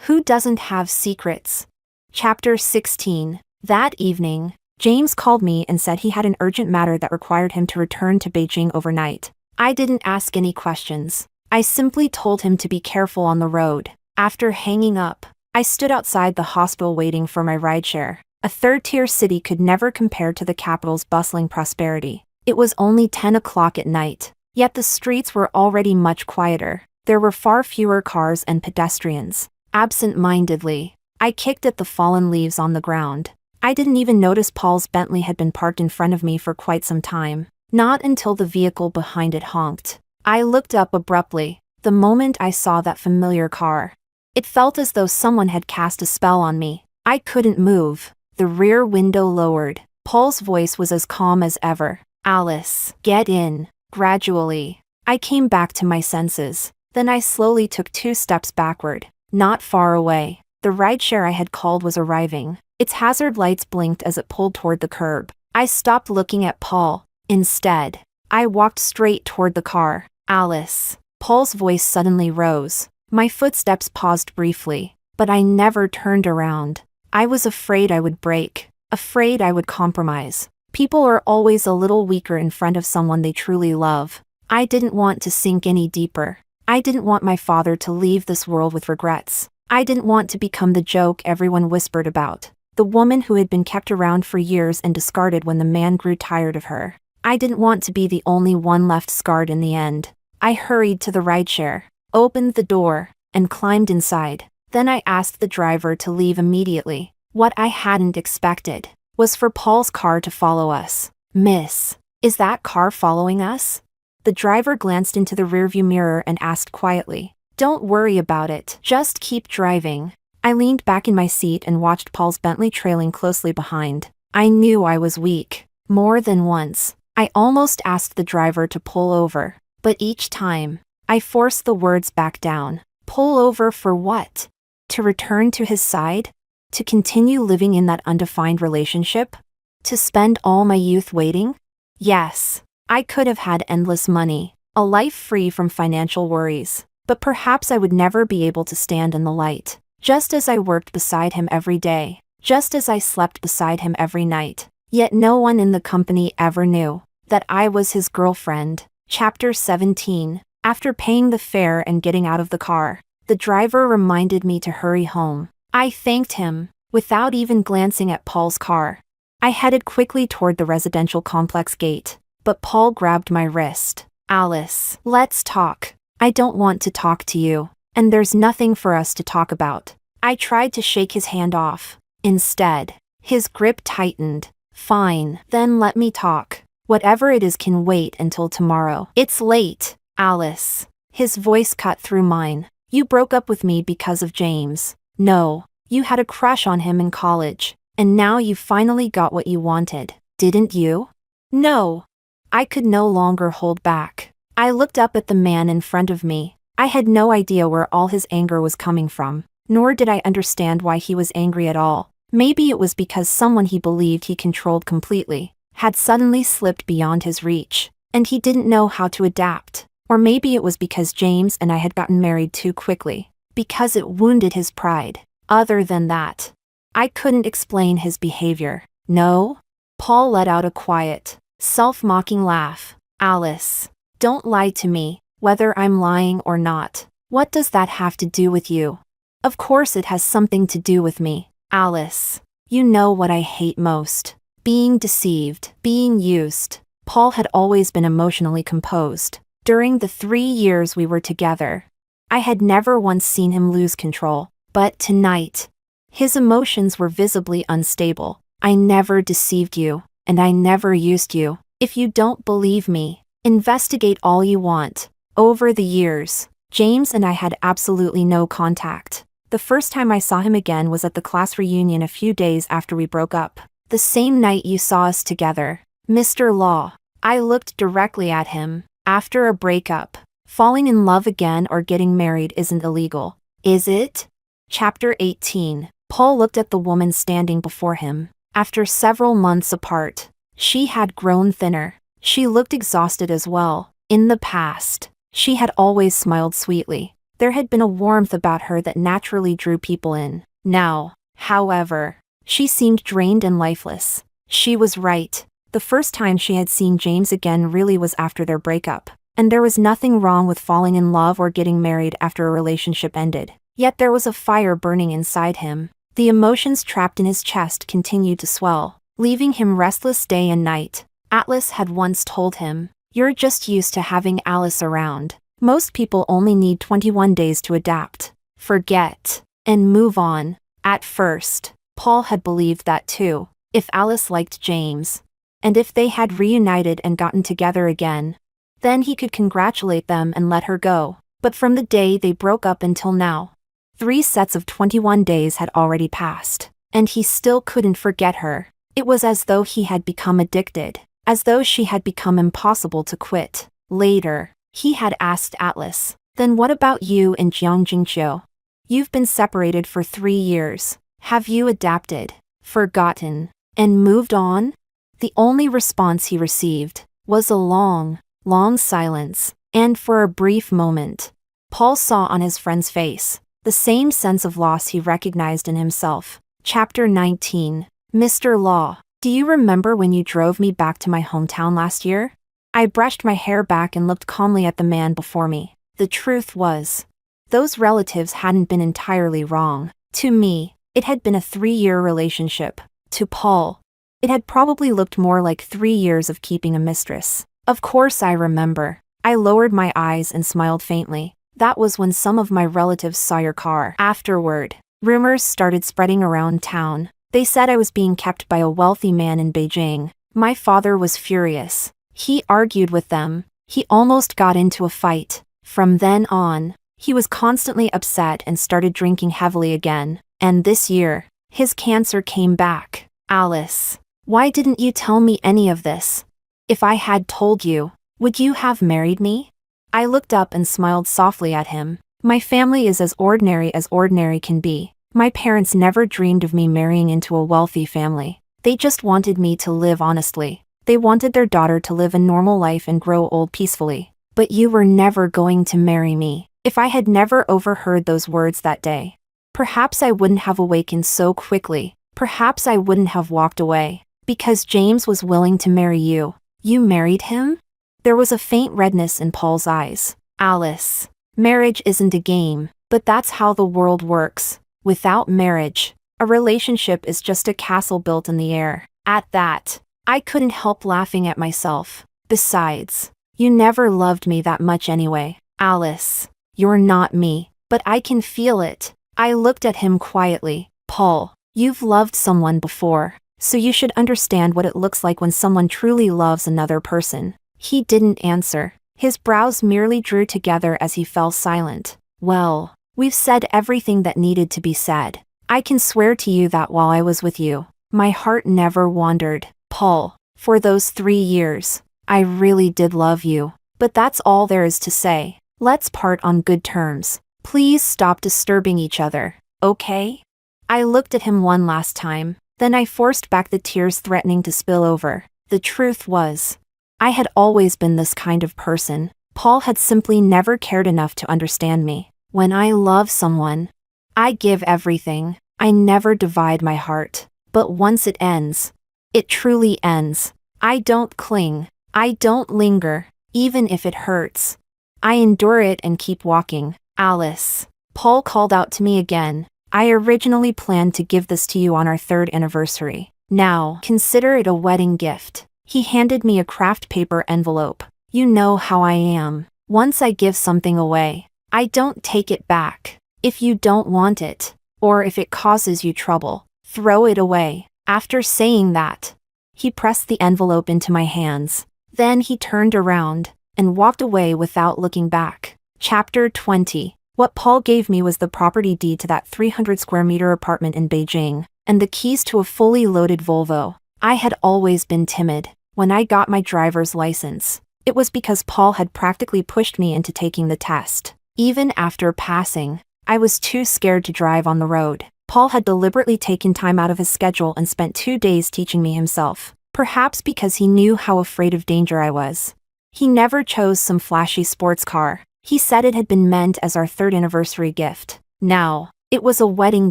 Who doesn't have secrets? Chapter 16. That evening, James called me and said he had an urgent matter that required him to return to Beijing overnight. I didn't ask any questions. I simply told him to be careful on the road. After hanging up, I stood outside the hospital waiting for my rideshare. A third-tier city could never compare to the capital's bustling prosperity. It was only 10 o'clock at night, yet the streets were already much quieter. There were far fewer cars and pedestrians. Absent-mindedly, I kicked at the fallen leaves on the ground. I didn't even notice Paul's Bentley had been parked in front of me for quite some time. Not until the vehicle behind it honked. I looked up abruptly, the moment I saw that familiar car. It felt as though someone had cast a spell on me. I couldn't move. The rear window lowered. Paul's voice was as calm as ever. "Alice, get in." Gradually, I came back to my senses. Then I slowly took 2 steps backward. Not far away, the rideshare I had called was arriving. Its hazard lights blinked as it pulled toward the curb. I stopped looking at Paul. Instead, I walked straight toward the car. "Alice." Paul's voice suddenly rose. My footsteps paused briefly, but I never turned around. I was afraid I would break, afraid I would compromise. People are always a little weaker in front of someone they truly love. I didn't want to sink any deeper. I didn't want my father to leave this world with regrets. I didn't want to become the joke everyone whispered about, the woman who had been kept around for years and discarded when the man grew tired of her. I didn't want to be the only one left scarred in the end. I hurried to the rideshare, opened the door, and climbed inside. Then I asked the driver to leave immediately. What I hadn't expected was for Paul's car to follow us. "Miss, is that car following us?" The driver glanced into the rearview mirror and asked quietly. "Don't worry about it, just keep driving." I leaned back in my seat and watched Paul's Bentley trailing closely behind. I knew I was weak. More than once, I almost asked the driver to pull over, but each time, I forced the words back down. Pull over for what? To return to his side? To continue living in that undefined relationship? To spend all my youth waiting? Yes, I could have had endless money, A life free from financial worries. But perhaps I would never be able to stand in the light. Just as I worked beside him every day. Just as I slept beside him every night. Yet no one in the company ever knew that I was his girlfriend. Chapter 17. After paying the fare and getting out of the car, the driver reminded me to hurry home. I thanked him, without even glancing at Paul's car. I headed quickly toward the residential complex gate, but Paul grabbed my wrist. Alice, let's talk. I don't want to talk to you, and there's nothing for us to talk about. I tried to shake his hand off. Instead, his grip tightened. Fine, then let me talk. Whatever it is can wait until tomorrow. It's late, Alice. His voice cut through mine. You broke up with me because of James. No, you had a crush on him in college, and now you finally got what you wanted, didn't you? No. I could no longer hold back. I looked up at the man in front of me. I had no idea where all his anger was coming from, nor did I understand why he was angry at all. Maybe it was because someone he believed he controlled completely had suddenly slipped beyond his reach, and he didn't know how to adapt. Or maybe it was because James and I had gotten married too quickly, because it wounded his pride. Other than that, I couldn't explain his behavior. No? Paul let out a quiet, self-mocking laugh. Alice, don't lie to me, whether I'm lying or not. What does that have to do with you? Of course it has something to do with me, Alice. You know what I hate most. Being deceived, being used. Paul had always been emotionally composed. During the 3 years we were together, I had never once seen him lose control. But tonight, his emotions were visibly unstable. I never deceived you, and I never used you. If you don't believe me, investigate all you want. Over the years, James and I had absolutely no contact. The first time I saw him again was at the class reunion a few days after we broke up. The same night you saw us together. Mr. Law. I looked directly at him. After a breakup, falling in love again or getting married isn't illegal, is it? Chapter 18. Paul looked at the woman standing before him. After several months apart, she had grown thinner. She looked exhausted as well. In the past, she had always smiled sweetly. There had been a warmth about her that naturally drew people in. Now, however, she seemed drained and lifeless. She was right. The first time she had seen James again really was after their breakup, and there was nothing wrong with falling in love or getting married after a relationship ended. Yet there was a fire burning inside him. The emotions trapped in his chest continued to swell, leaving him restless day and night. Atlas had once told him, "You're just used to having Alice around. Most people only need 21 days to adapt, forget, and move on." At first, Paul had believed that too. If Alice liked James, and if they had reunited and gotten together again, then he could congratulate them and let her go. But from the day they broke up until now, 3 sets of 21 days had already passed, and he still couldn't forget her. It was as though he had become addicted, as though she had become impossible to quit. Later, he had asked Atlas, "Then what about you and Jiang Jingqiu? You've been separated for 3 years. Have you adapted, forgotten, and moved on?" The only response he received was a long, long silence, and for a brief moment, Paul saw on his friend's face the same sense of loss he recognized in himself. Chapter 19. Mr. Law, do you remember when you drove me back to my hometown last year? I brushed my hair back and looked calmly at the man before me. The truth was, those relatives hadn't been entirely wrong. To me, it had been a 3-year relationship. To Paul, it had probably looked more like 3 years of keeping a mistress. Of course I remember. I lowered my eyes and smiled faintly. That was when some of my relatives saw your car. Afterward, rumors started spreading around town. They said I was being kept by a wealthy man in Beijing. My father was furious. He argued with them. He almost got into a fight. From then on, he was constantly upset and started drinking heavily again. And this year, his cancer came back. Alice, why didn't you tell me any of this? If I had told you, would you have married me? I looked up and smiled softly at him. My family is as ordinary can be. My parents never dreamed of me marrying into a wealthy family. They just wanted me to live honestly. They wanted their daughter to live a normal life and grow old peacefully. But you were never going to marry me. If I had never overheard those words that day, perhaps I wouldn't have awakened so quickly. Perhaps I wouldn't have walked away. Because James was willing to marry you. You married him? There was a faint redness in Paul's eyes. Alice, marriage isn't a game, but that's how the world works. Without marriage, a relationship is just a castle built in the air. At that, I couldn't help laughing at myself. Besides, you never loved me that much anyway. Alice, you're not me, but I can feel it. I looked at him quietly. Paul, you've loved someone before, so you should understand what it looks like when someone truly loves another person. He didn't answer. His brows merely drew together as he fell silent. Well, we've said everything that needed to be said. I can swear to you that while I was with you, my heart never wandered. Paul, for those 3 years, I really did love you. But that's all there is to say. Let's part on good terms. Please stop disturbing each other, okay? I looked at him one last time, then I forced back the tears threatening to spill over. The truth was, I had always been this kind of person. Paul had simply never cared enough to understand me. When I love someone, I give everything. I never divide my heart. But once it ends, it truly ends. I don't cling. I don't linger, even if it hurts. I endure it and keep walking. Alice, Paul called out to me again. I originally planned to give this to you on our 3rd anniversary. Now, consider it a wedding gift. He handed me a craft paper envelope. You know how I am. Once I give something away, I don't take it back. If you don't want it, or if it causes you trouble, throw it away. After saying that, he pressed the envelope into my hands. Then he turned around and walked away without looking back. Chapter 20. What Paul gave me was the property deed to that 300 square meter apartment in Beijing, and the keys to a fully loaded Volvo. I had always been timid. When I got my driver's license, it was because Paul had practically pushed me into taking the test. Even after passing, I was too scared to drive on the road. Paul had deliberately taken time out of his schedule and spent 2 days teaching me himself, perhaps because he knew how afraid of danger I was. He never chose some flashy sports car. He said it had been meant as our 3rd anniversary gift. Now, it was a wedding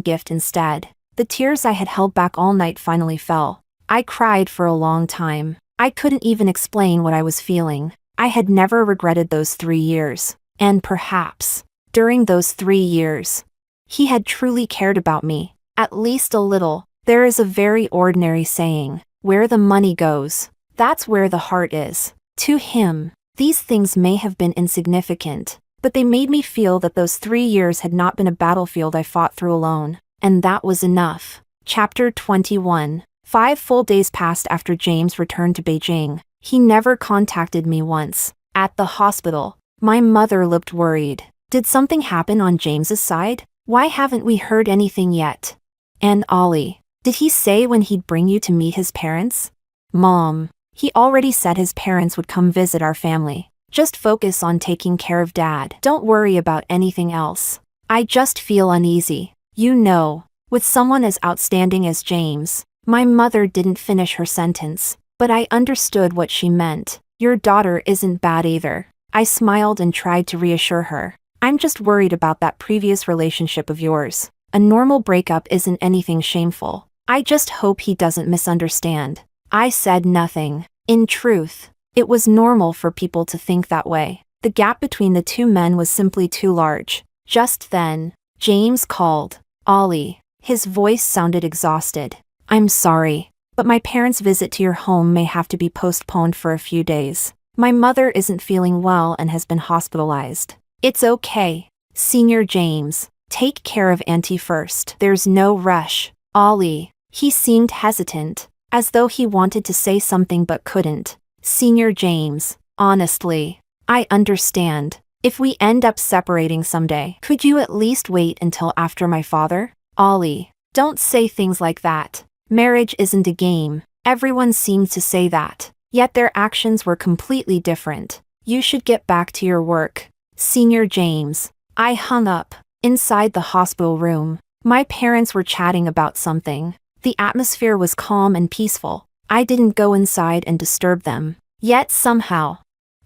gift instead. The tears I had held back all night finally fell. I cried for a long time. I couldn't even explain what I was feeling. I had never regretted those 3 years. And perhaps, during those 3 years, he had truly cared about me, at least a little. There is a very ordinary saying, where the money goes, that's where the heart is. To him, these things may have been insignificant, but they made me feel that those 3 years had not been a battlefield I fought through alone, and that was enough. Chapter 21. 5 full days passed after James returned to Beijing. He never contacted me once. At the hospital, my mother looked worried. Did something happen on James's side? Why haven't we heard anything yet? And Ollie, did he say when he'd bring you to meet his parents? Mom, he already said his parents would come visit our family. Just focus on taking care of Dad. Don't worry about anything else. I just feel uneasy. You know, with someone as outstanding as James. My mother didn't finish her sentence, but I understood what she meant. Your daughter isn't bad either. I smiled and tried to reassure her. I'm just worried about that previous relationship of yours. A normal breakup isn't anything shameful. I just hope he doesn't misunderstand. I said nothing. In truth, it was normal for people to think that way. The gap between the two men was simply too large. Just then, James called. Ollie. His voice sounded exhausted. I'm sorry, but my parents' visit to your home may have to be postponed for a few days. My mother isn't feeling well and has been hospitalized. It's okay. Senior James, take care of Auntie first. There's no rush. Ollie. He seemed hesitant, as though he wanted to say something but couldn't. Senior James, honestly, I understand. If we end up separating someday, could you at least wait until after my father? Ollie, don't say things like that. Marriage isn't a game. Everyone seems to say that, yet their actions were completely different. You should get back to your work. Senior James. I hung up. Inside the hospital room, my parents were chatting about something. The atmosphere was calm and peaceful. I didn't go inside and disturb them. Yet somehow,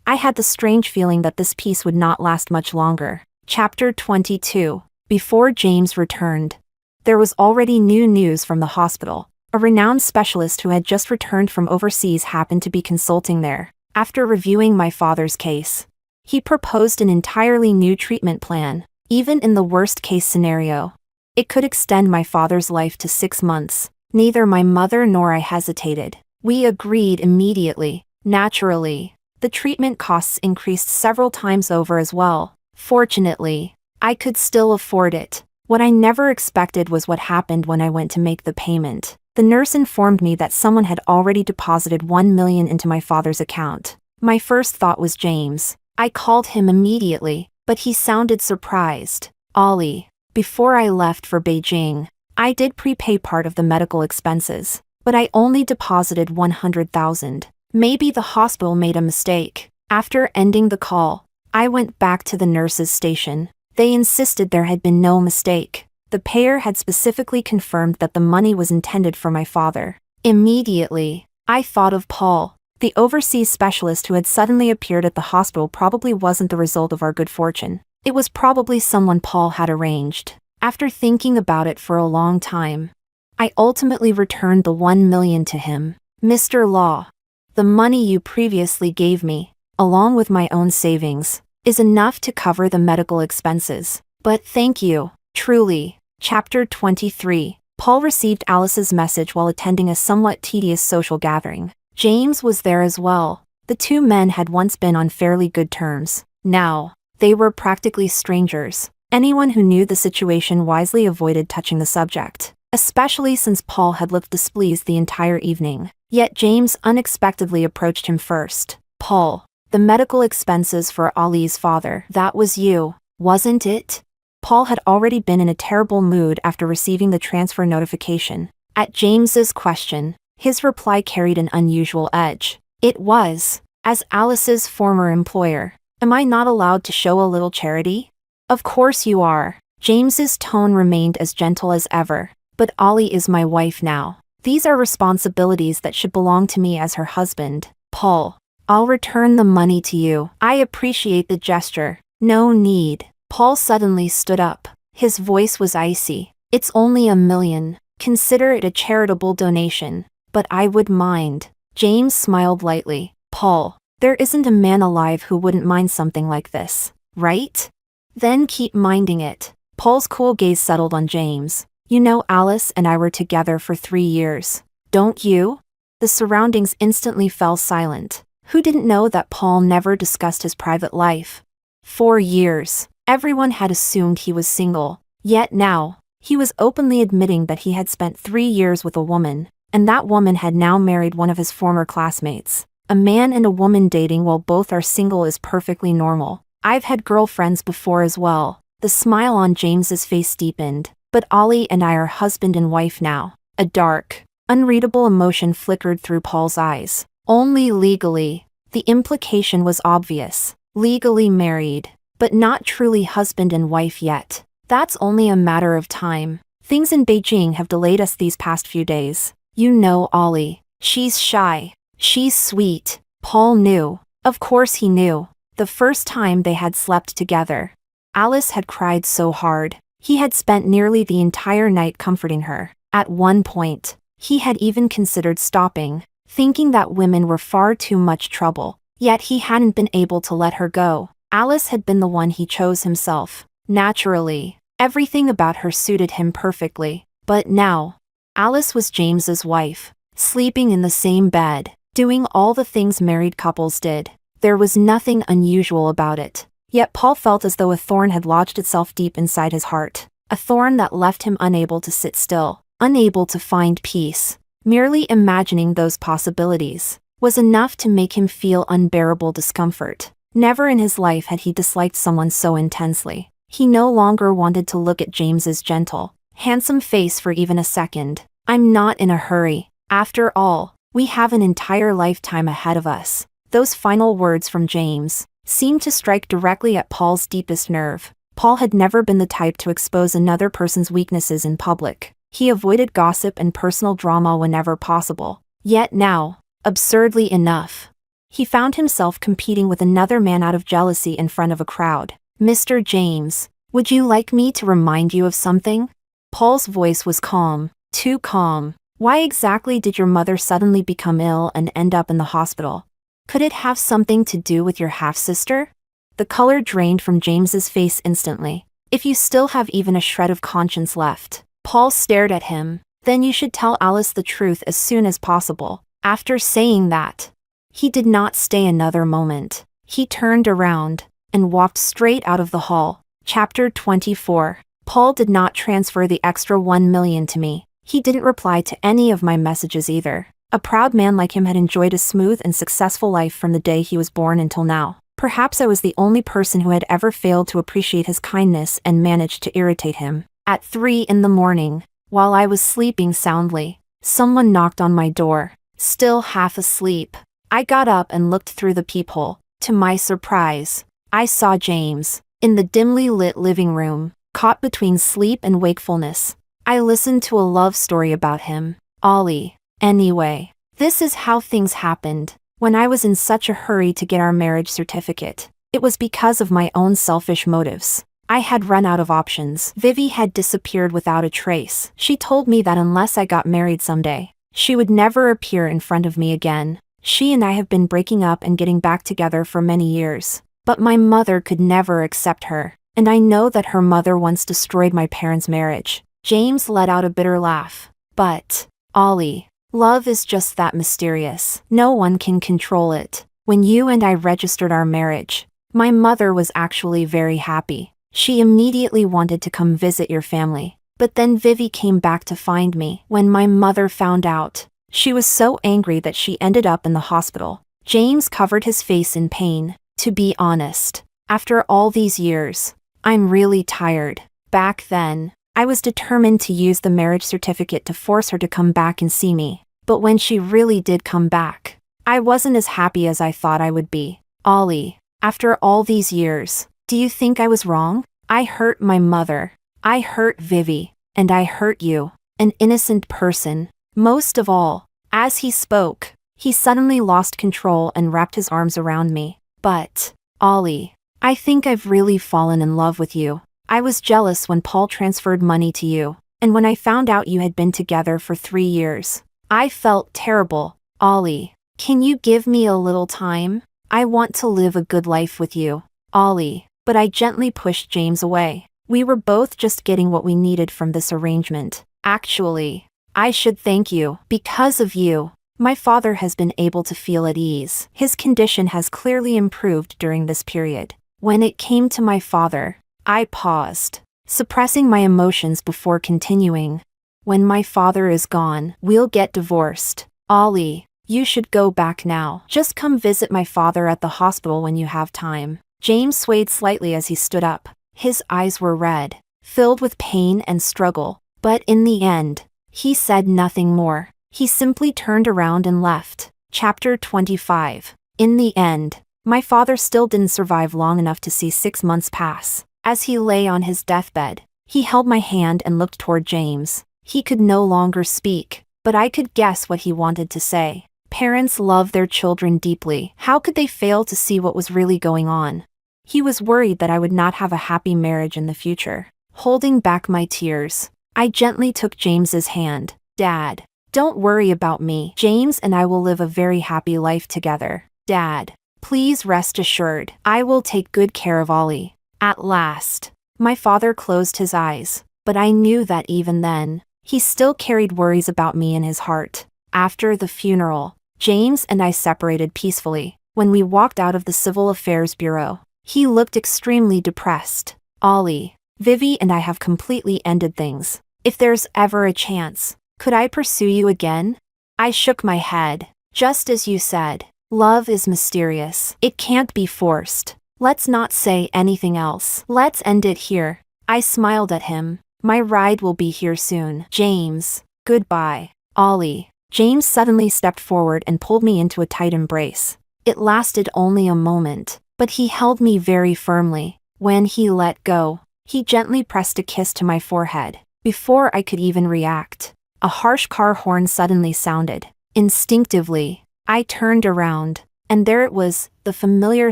I had the strange feeling that this peace would not last much longer. Chapter 22. Before James returned. There was already new news from the hospital. A renowned specialist who had just returned from overseas happened to be consulting there. After reviewing my father's case, he proposed an entirely new treatment plan. Even in the worst-case scenario, it could extend my father's life to 6 months. Neither my mother nor I hesitated. We agreed immediately. Naturally, the treatment costs increased several times over as well. Fortunately, I could still afford it. What I never expected was what happened when I went to make the payment. The nurse informed me that someone had already deposited $1 million into my father's account. My first thought was James. I called him immediately, but he sounded surprised. Ollie, before I left for Beijing, I did prepay part of the medical expenses, but I only deposited $100,000. Maybe the hospital made a mistake. After ending the call, I went back to the nurse's station. They insisted there had been no mistake. The payer had specifically confirmed that the money was intended for my father. Immediately, I thought of Paul. The overseas specialist who had suddenly appeared at the hospital probably wasn't the result of our good fortune. It was probably someone Paul had arranged. After thinking about it for a long time, I ultimately returned the $1 million to him. Mr. Law, the money you previously gave me, along with my own savings, is enough to cover the medical expenses. But thank you, truly. Chapter 23. Paul received Alice's message while attending a somewhat tedious social gathering. James was there as well. The two men had once been on fairly good terms. Now, they were practically strangers. Anyone who knew the situation wisely avoided touching the subject, especially since Paul had looked displeased the entire evening. Yet James unexpectedly approached him first. Paul, the medical expenses for Ollie's father. That was you, wasn't it? Paul had already been in a terrible mood after receiving the transfer notification. At James's question, his reply carried an unusual edge. It was. As Alice's former employer, am I not allowed to show a little charity? Of course you are. James's tone remained as gentle as ever. But Ollie is my wife now. These are responsibilities that should belong to me as her husband. Paul, I'll return the money to you. I appreciate the gesture. No need. Paul suddenly stood up. His voice was icy. It's only $1 million. Consider it a charitable donation. But I would mind. James smiled lightly. Paul, there isn't a man alive who wouldn't mind something like this, right? Then keep minding it. Paul's cool gaze settled on James. You know Alice and I were together for 3 years. Don't you? The surroundings instantly fell silent. Who didn't know that Paul never discussed his private life? 4 years. Everyone had assumed he was single. Yet now, he was openly admitting that he had spent 3 years with a woman, and that woman had now married one of his former classmates. A man and a woman dating while both are single is perfectly normal. I've had girlfriends before as well. The smile on James's face deepened. But Ollie and I are husband and wife now. A dark, unreadable emotion flickered through Paul's eyes. Only legally. The implication was obvious. Legally married, but not truly husband and wife yet. That's only a matter of time. Things in Beijing have delayed us these past few days. You know Ollie. She's shy. She's sweet. Paul knew. Of course he knew. The first time they had slept together, Alice had cried so hard. He had spent nearly the entire night comforting her. At one point, he had even considered stopping, thinking that women were far too much trouble. Yet he hadn't been able to let her go. Alice had been the one he chose himself. Naturally, everything about her suited him perfectly. But now, Alice was James's wife, sleeping in the same bed, doing all the things married couples did. There was nothing unusual about it. Yet Paul felt as though a thorn had lodged itself deep inside his heart. A thorn that left him unable to sit still, unable to find peace. Merely imagining those possibilities was enough to make him feel unbearable discomfort. Never in his life had he disliked someone so intensely. He no longer wanted to look at James's gentle, handsome face for even a second. I'm not in a hurry. After all, we have an entire lifetime ahead of us. Those final words from James seemed to strike directly at Paul's deepest nerve. Paul had never been the type to expose another person's weaknesses in public. He avoided gossip and personal drama whenever possible. Yet now, absurdly enough, He found himself competing with another man out of jealousy in front of a crowd. "Mr. James, would you like me to remind you of something?" Paul's voice was calm, too calm. "Why exactly did your mother suddenly become ill and end up in the hospital? Could it have something to do with your half-sister?" The color drained from James's face instantly. "If you still have even a shred of conscience left." Paul stared at him. "Then you should tell Alice the truth as soon as possible." After saying that, he did not stay another moment. He turned around and walked straight out of the hall. Chapter 24. Paul did not transfer the extra $1 million to me. He didn't reply to any of my messages either. A proud man like him had enjoyed a smooth and successful life from the day he was born until now. Perhaps I was the only person who had ever failed to appreciate his kindness and managed to irritate him. At 3 in the morning, while I was sleeping soundly, someone knocked on my door. Still half asleep, I got up and looked through the peephole. To my surprise, I saw James, in the dimly lit living room, caught between sleep and wakefulness. I listened to a love story about him. Ollie. Anyway, this is how things happened. When I was in such a hurry to get our marriage certificate, it was because of my own selfish motives. I had run out of options. Vivi had disappeared without a trace. She told me that unless I got married someday, she would never appear in front of me again. She and I have been breaking up and getting back together for many years. But my mother could never accept her, and I know that her mother once destroyed my parents' marriage. James let out a bitter laugh. But, Ollie, love is just that mysterious. No one can control it. When you and I registered our marriage, my mother was actually very happy. She immediately wanted to come visit your family. But then Vivi came back to find me. When my mother found out, she was so angry that she ended up in the hospital. James covered his face in pain. To be honest, after all these years, I'm really tired. Back then, I was determined to use the marriage certificate to force her to come back and see me. But when she really did come back, I wasn't as happy as I thought I would be. Ollie, after all these years, do you think I was wrong? I hurt my mother. I hurt Vivi. And I hurt you, an innocent person. Most of all, as he spoke, he suddenly lost control and wrapped his arms around me. But, Ollie, I think I've really fallen in love with you. I was jealous when Paul transferred money to you, and when I found out you had been together for 3 years, I felt terrible. Ollie, can you give me a little time? I want to live a good life with you. Ollie, but I gently pushed James away. We were both just getting what we needed from this arrangement. Actually, I should thank you. Because of you, my father has been able to feel at ease. His condition has clearly improved during this period. When it came to my father, I paused, suppressing my emotions before continuing. When my father is gone, we'll get divorced. Ollie, you should go back now. Just come visit my father at the hospital when you have time. James swayed slightly as he stood up. His eyes were red, filled with pain and struggle. But in the end, he said nothing more. He simply turned around and left. Chapter 25. In the end, my father still didn't survive long enough to see 6 months pass. As he lay on his deathbed, he held my hand and looked toward James. He could no longer speak, but I could guess what he wanted to say. Parents love their children deeply. How could they fail to see what was really going on? He was worried that I would not have a happy marriage in the future. Holding back my tears, I gently took James's hand. Dad, don't worry about me. James and I will live a very happy life together. Dad, please rest assured, I will take good care of Ollie. At last, my father closed his eyes, but I knew that even then, he still carried worries about me in his heart. After the funeral, James and I separated peacefully. When we walked out of the Civil Affairs Bureau, he looked extremely depressed. Ollie, Vivi and I have completely ended things. If there's ever a chance, could I pursue you again? I shook my head. Just as you said, love is mysterious. It can't be forced. Let's not say anything else. Let's end it here. I smiled at him. My ride will be here soon. James, goodbye. Ollie. James suddenly stepped forward and pulled me into a tight embrace. It lasted only a moment, but he held me very firmly. When he let go, he gently pressed a kiss to my forehead. Before I could even react, a harsh car horn suddenly sounded. Instinctively, I turned around, And there it was, the familiar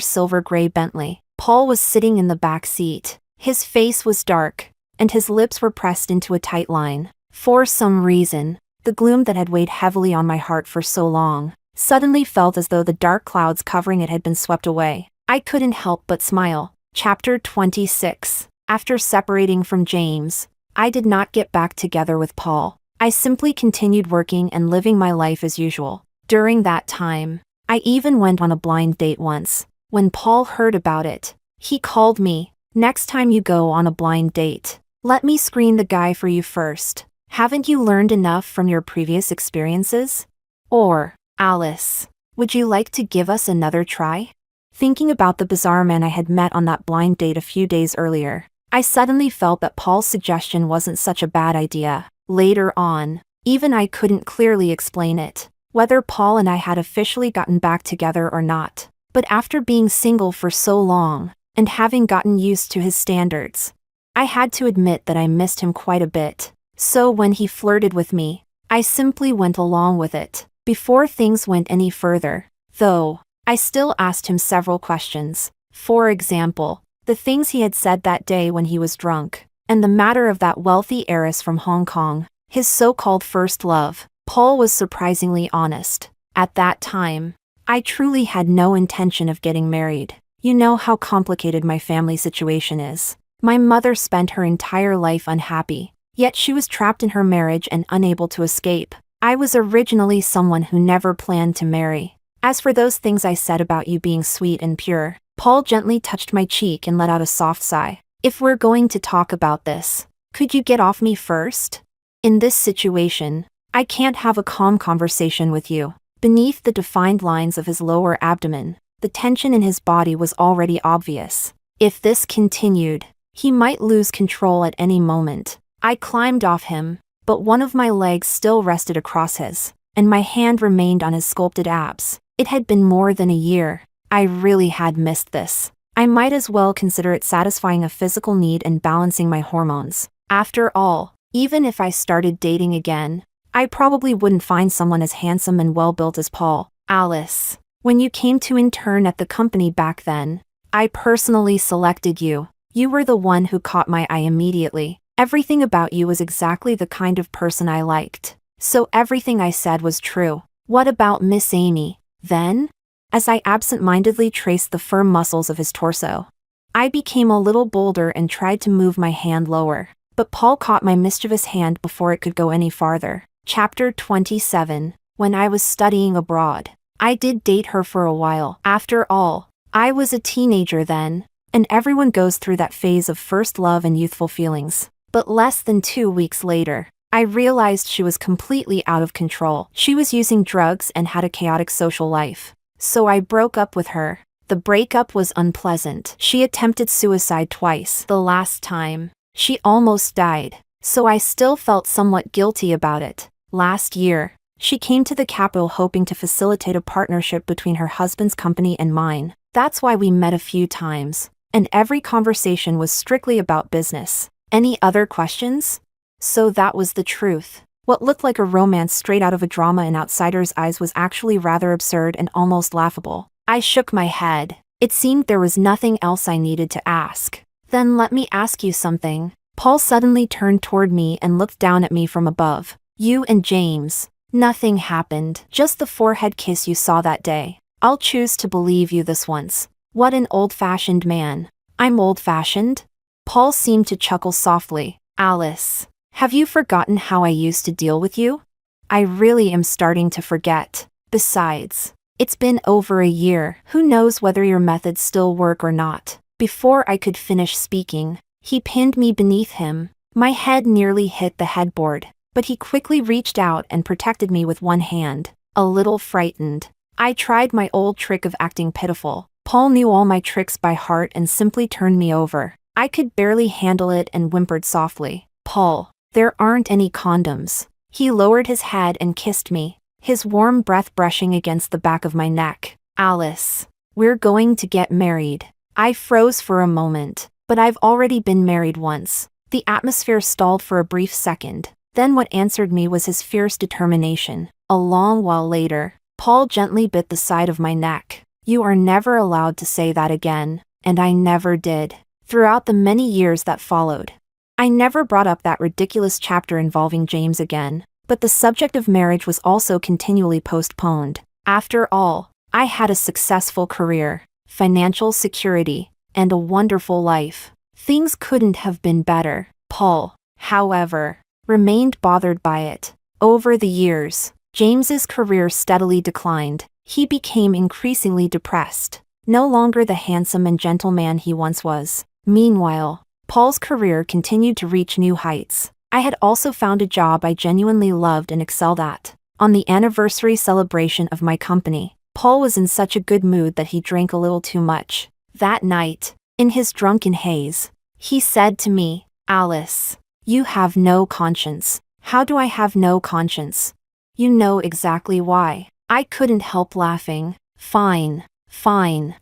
silver-gray Bentley. Paul was sitting in the back seat. His face was dark, and his lips were pressed into a tight line. For some reason, the gloom that had weighed heavily on my heart for so long suddenly felt as though the dark clouds covering it had been swept away. I couldn't help but smile. Chapter 26. After separating from James, I did not get back together with Paul. I simply continued working and living my life as usual. During that time, I even went on a blind date once. When Paul heard about it, he called me. "Next time you go on a blind date, let me screen the guy for you first. Haven't you learned enough from your previous experiences? Or, Alice, would you like to give us another try?" Thinking about the bizarre man I had met on that blind date a few days earlier, I suddenly felt that Paul's suggestion wasn't such a bad idea. Later on, even I couldn't clearly explain it, whether Paul and I had officially gotten back together or not. But after being single for so long, and having gotten used to his standards, I had to admit that I missed him quite a bit. So when he flirted with me, I simply went along with it. Before things went any further, though, I still asked him several questions. For example, the things he had said that day when he was drunk, and the matter of that wealthy heiress from Hong Kong, his so-called first love. Paul was surprisingly honest. At that time, I truly had no intention of getting married. You know how complicated my family situation is. My mother spent her entire life unhappy, yet she was trapped in her marriage and unable to escape. I was originally someone who never planned to marry. As for those things I said about you being sweet and pure, Paul gently touched my cheek and let out a soft sigh. "If we're going to talk about this, could you get off me first? In this situation, I can't have a calm conversation with you." Beneath the defined lines of his lower abdomen, the tension in his body was already obvious. If this continued, he might lose control at any moment. I climbed off him, but one of my legs still rested across his, and my hand remained on his sculpted abs. It had been more than a year. I really had missed this. I might as well consider it satisfying a physical need and balancing my hormones. After all, even if I started dating again, I probably wouldn't find someone as handsome and well-built as Paul. "Alice, when you came to intern at the company back then, I personally selected you. You were the one who caught my eye immediately. Everything about you was exactly the kind of person I liked. So everything I said was true. What about Miss Amy, then?" As I absent-mindedly traced the firm muscles of his torso, I became a little bolder and tried to move my hand lower. But Paul caught my mischievous hand before it could go any farther. Chapter 27. When I was studying abroad, I did date her for a while. After all, I was a teenager then, and everyone goes through that phase of first love and youthful feelings. But less than 2 weeks later, I realized she was completely out of control. She was using drugs and had a chaotic social life. So I broke up with her. The breakup was unpleasant. She attempted suicide twice. The last time, she almost died. So I still felt somewhat guilty about it. Last year, she came to the capital hoping to facilitate a partnership between her husband's company and mine. That's why we met a few times, and every conversation was strictly about business. Any other questions? So that was the truth. What looked like a romance straight out of a drama in outsiders' eyes was actually rather absurd and almost laughable. I shook my head. It seemed there was nothing else I needed to ask. "Then let me ask you something." Paul suddenly turned toward me and looked down at me from above. "You and James, nothing happened. Just the forehead kiss you saw that day. I'll choose to believe you this once." What an old-fashioned man. I'm old-fashioned? Paul seemed to chuckle softly. "Alice, have you forgotten how I used to deal with you? I really am starting to forget. Besides, it's been over a year. Who knows whether your methods still work or not." Before I could finish speaking, he pinned me beneath him. My head nearly hit the headboard, but he quickly reached out and protected me with one hand. A little frightened, I tried my old trick of acting pitiful. Paul knew all my tricks by heart and simply turned me over. I could barely handle it and whimpered softly, "Paul, there aren't any condoms." He lowered his head and kissed me, his warm breath brushing against the back of my neck. "Alice, we're going to get married." I froze for a moment, but I've already been married once. The atmosphere stalled for a brief second. Then what answered me was his fierce determination. A long while later, Paul gently bit the side of my neck. You are never allowed to say that again, and I never did. Throughout the many years that followed, I never brought up that ridiculous chapter involving James again, but the subject of marriage was also continually postponed. After all, I had a successful career, financial security, and a wonderful life. Things couldn't have been better. Paul, however, remained bothered by it. Over the years, James's career steadily declined. He became increasingly depressed, no longer the handsome and gentle man he once was. Meanwhile, Paul's career continued to reach new heights. I had also found a job I genuinely loved and excelled at. On the anniversary celebration of my company, Paul was in such a good mood that he drank a little too much. That night, in his drunken haze, he said to me, "Alice, you have no conscience." "How do I have no conscience?" "You know exactly why." I couldn't help laughing. Fine,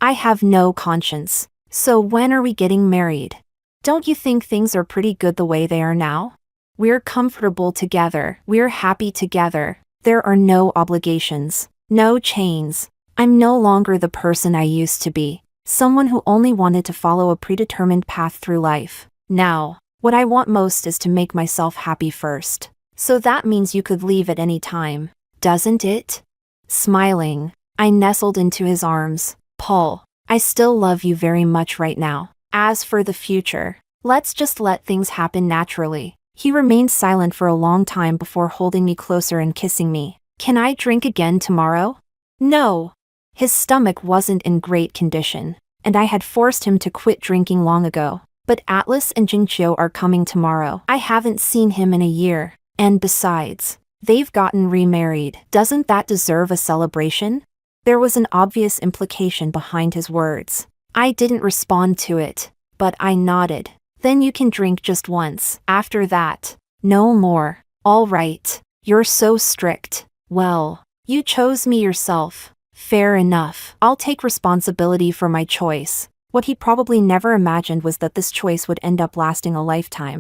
I have no conscience. So when are we getting married? Don't you think things are pretty good the way they are now? We're comfortable together. We're happy together. There are no obligations, no chains. I'm no longer the person I used to be, someone who only wanted to follow a predetermined path through life. Now, what I want most is to make myself happy first. So that means you could leave at any time, doesn't it? Smiling, I nestled into his arms. "Paul, I still love you very much right now. As for the future, let's just let things happen naturally." He remained silent for a long time before holding me closer and kissing me. "Can I drink again tomorrow?" "No." His stomach wasn't in great condition, and I had forced him to quit drinking long ago. "But Atlas and Jingqiu are coming tomorrow. I haven't seen him in a year, and besides, they've gotten remarried. Doesn't that deserve a celebration?" There was an obvious implication behind his words. I didn't respond to it, but I nodded. "Then you can drink just once. After that, no more." "All right, you're so strict." "Well, you chose me yourself." "Fair enough. I'll take responsibility for my choice." What he probably never imagined was that this choice would end up lasting a lifetime.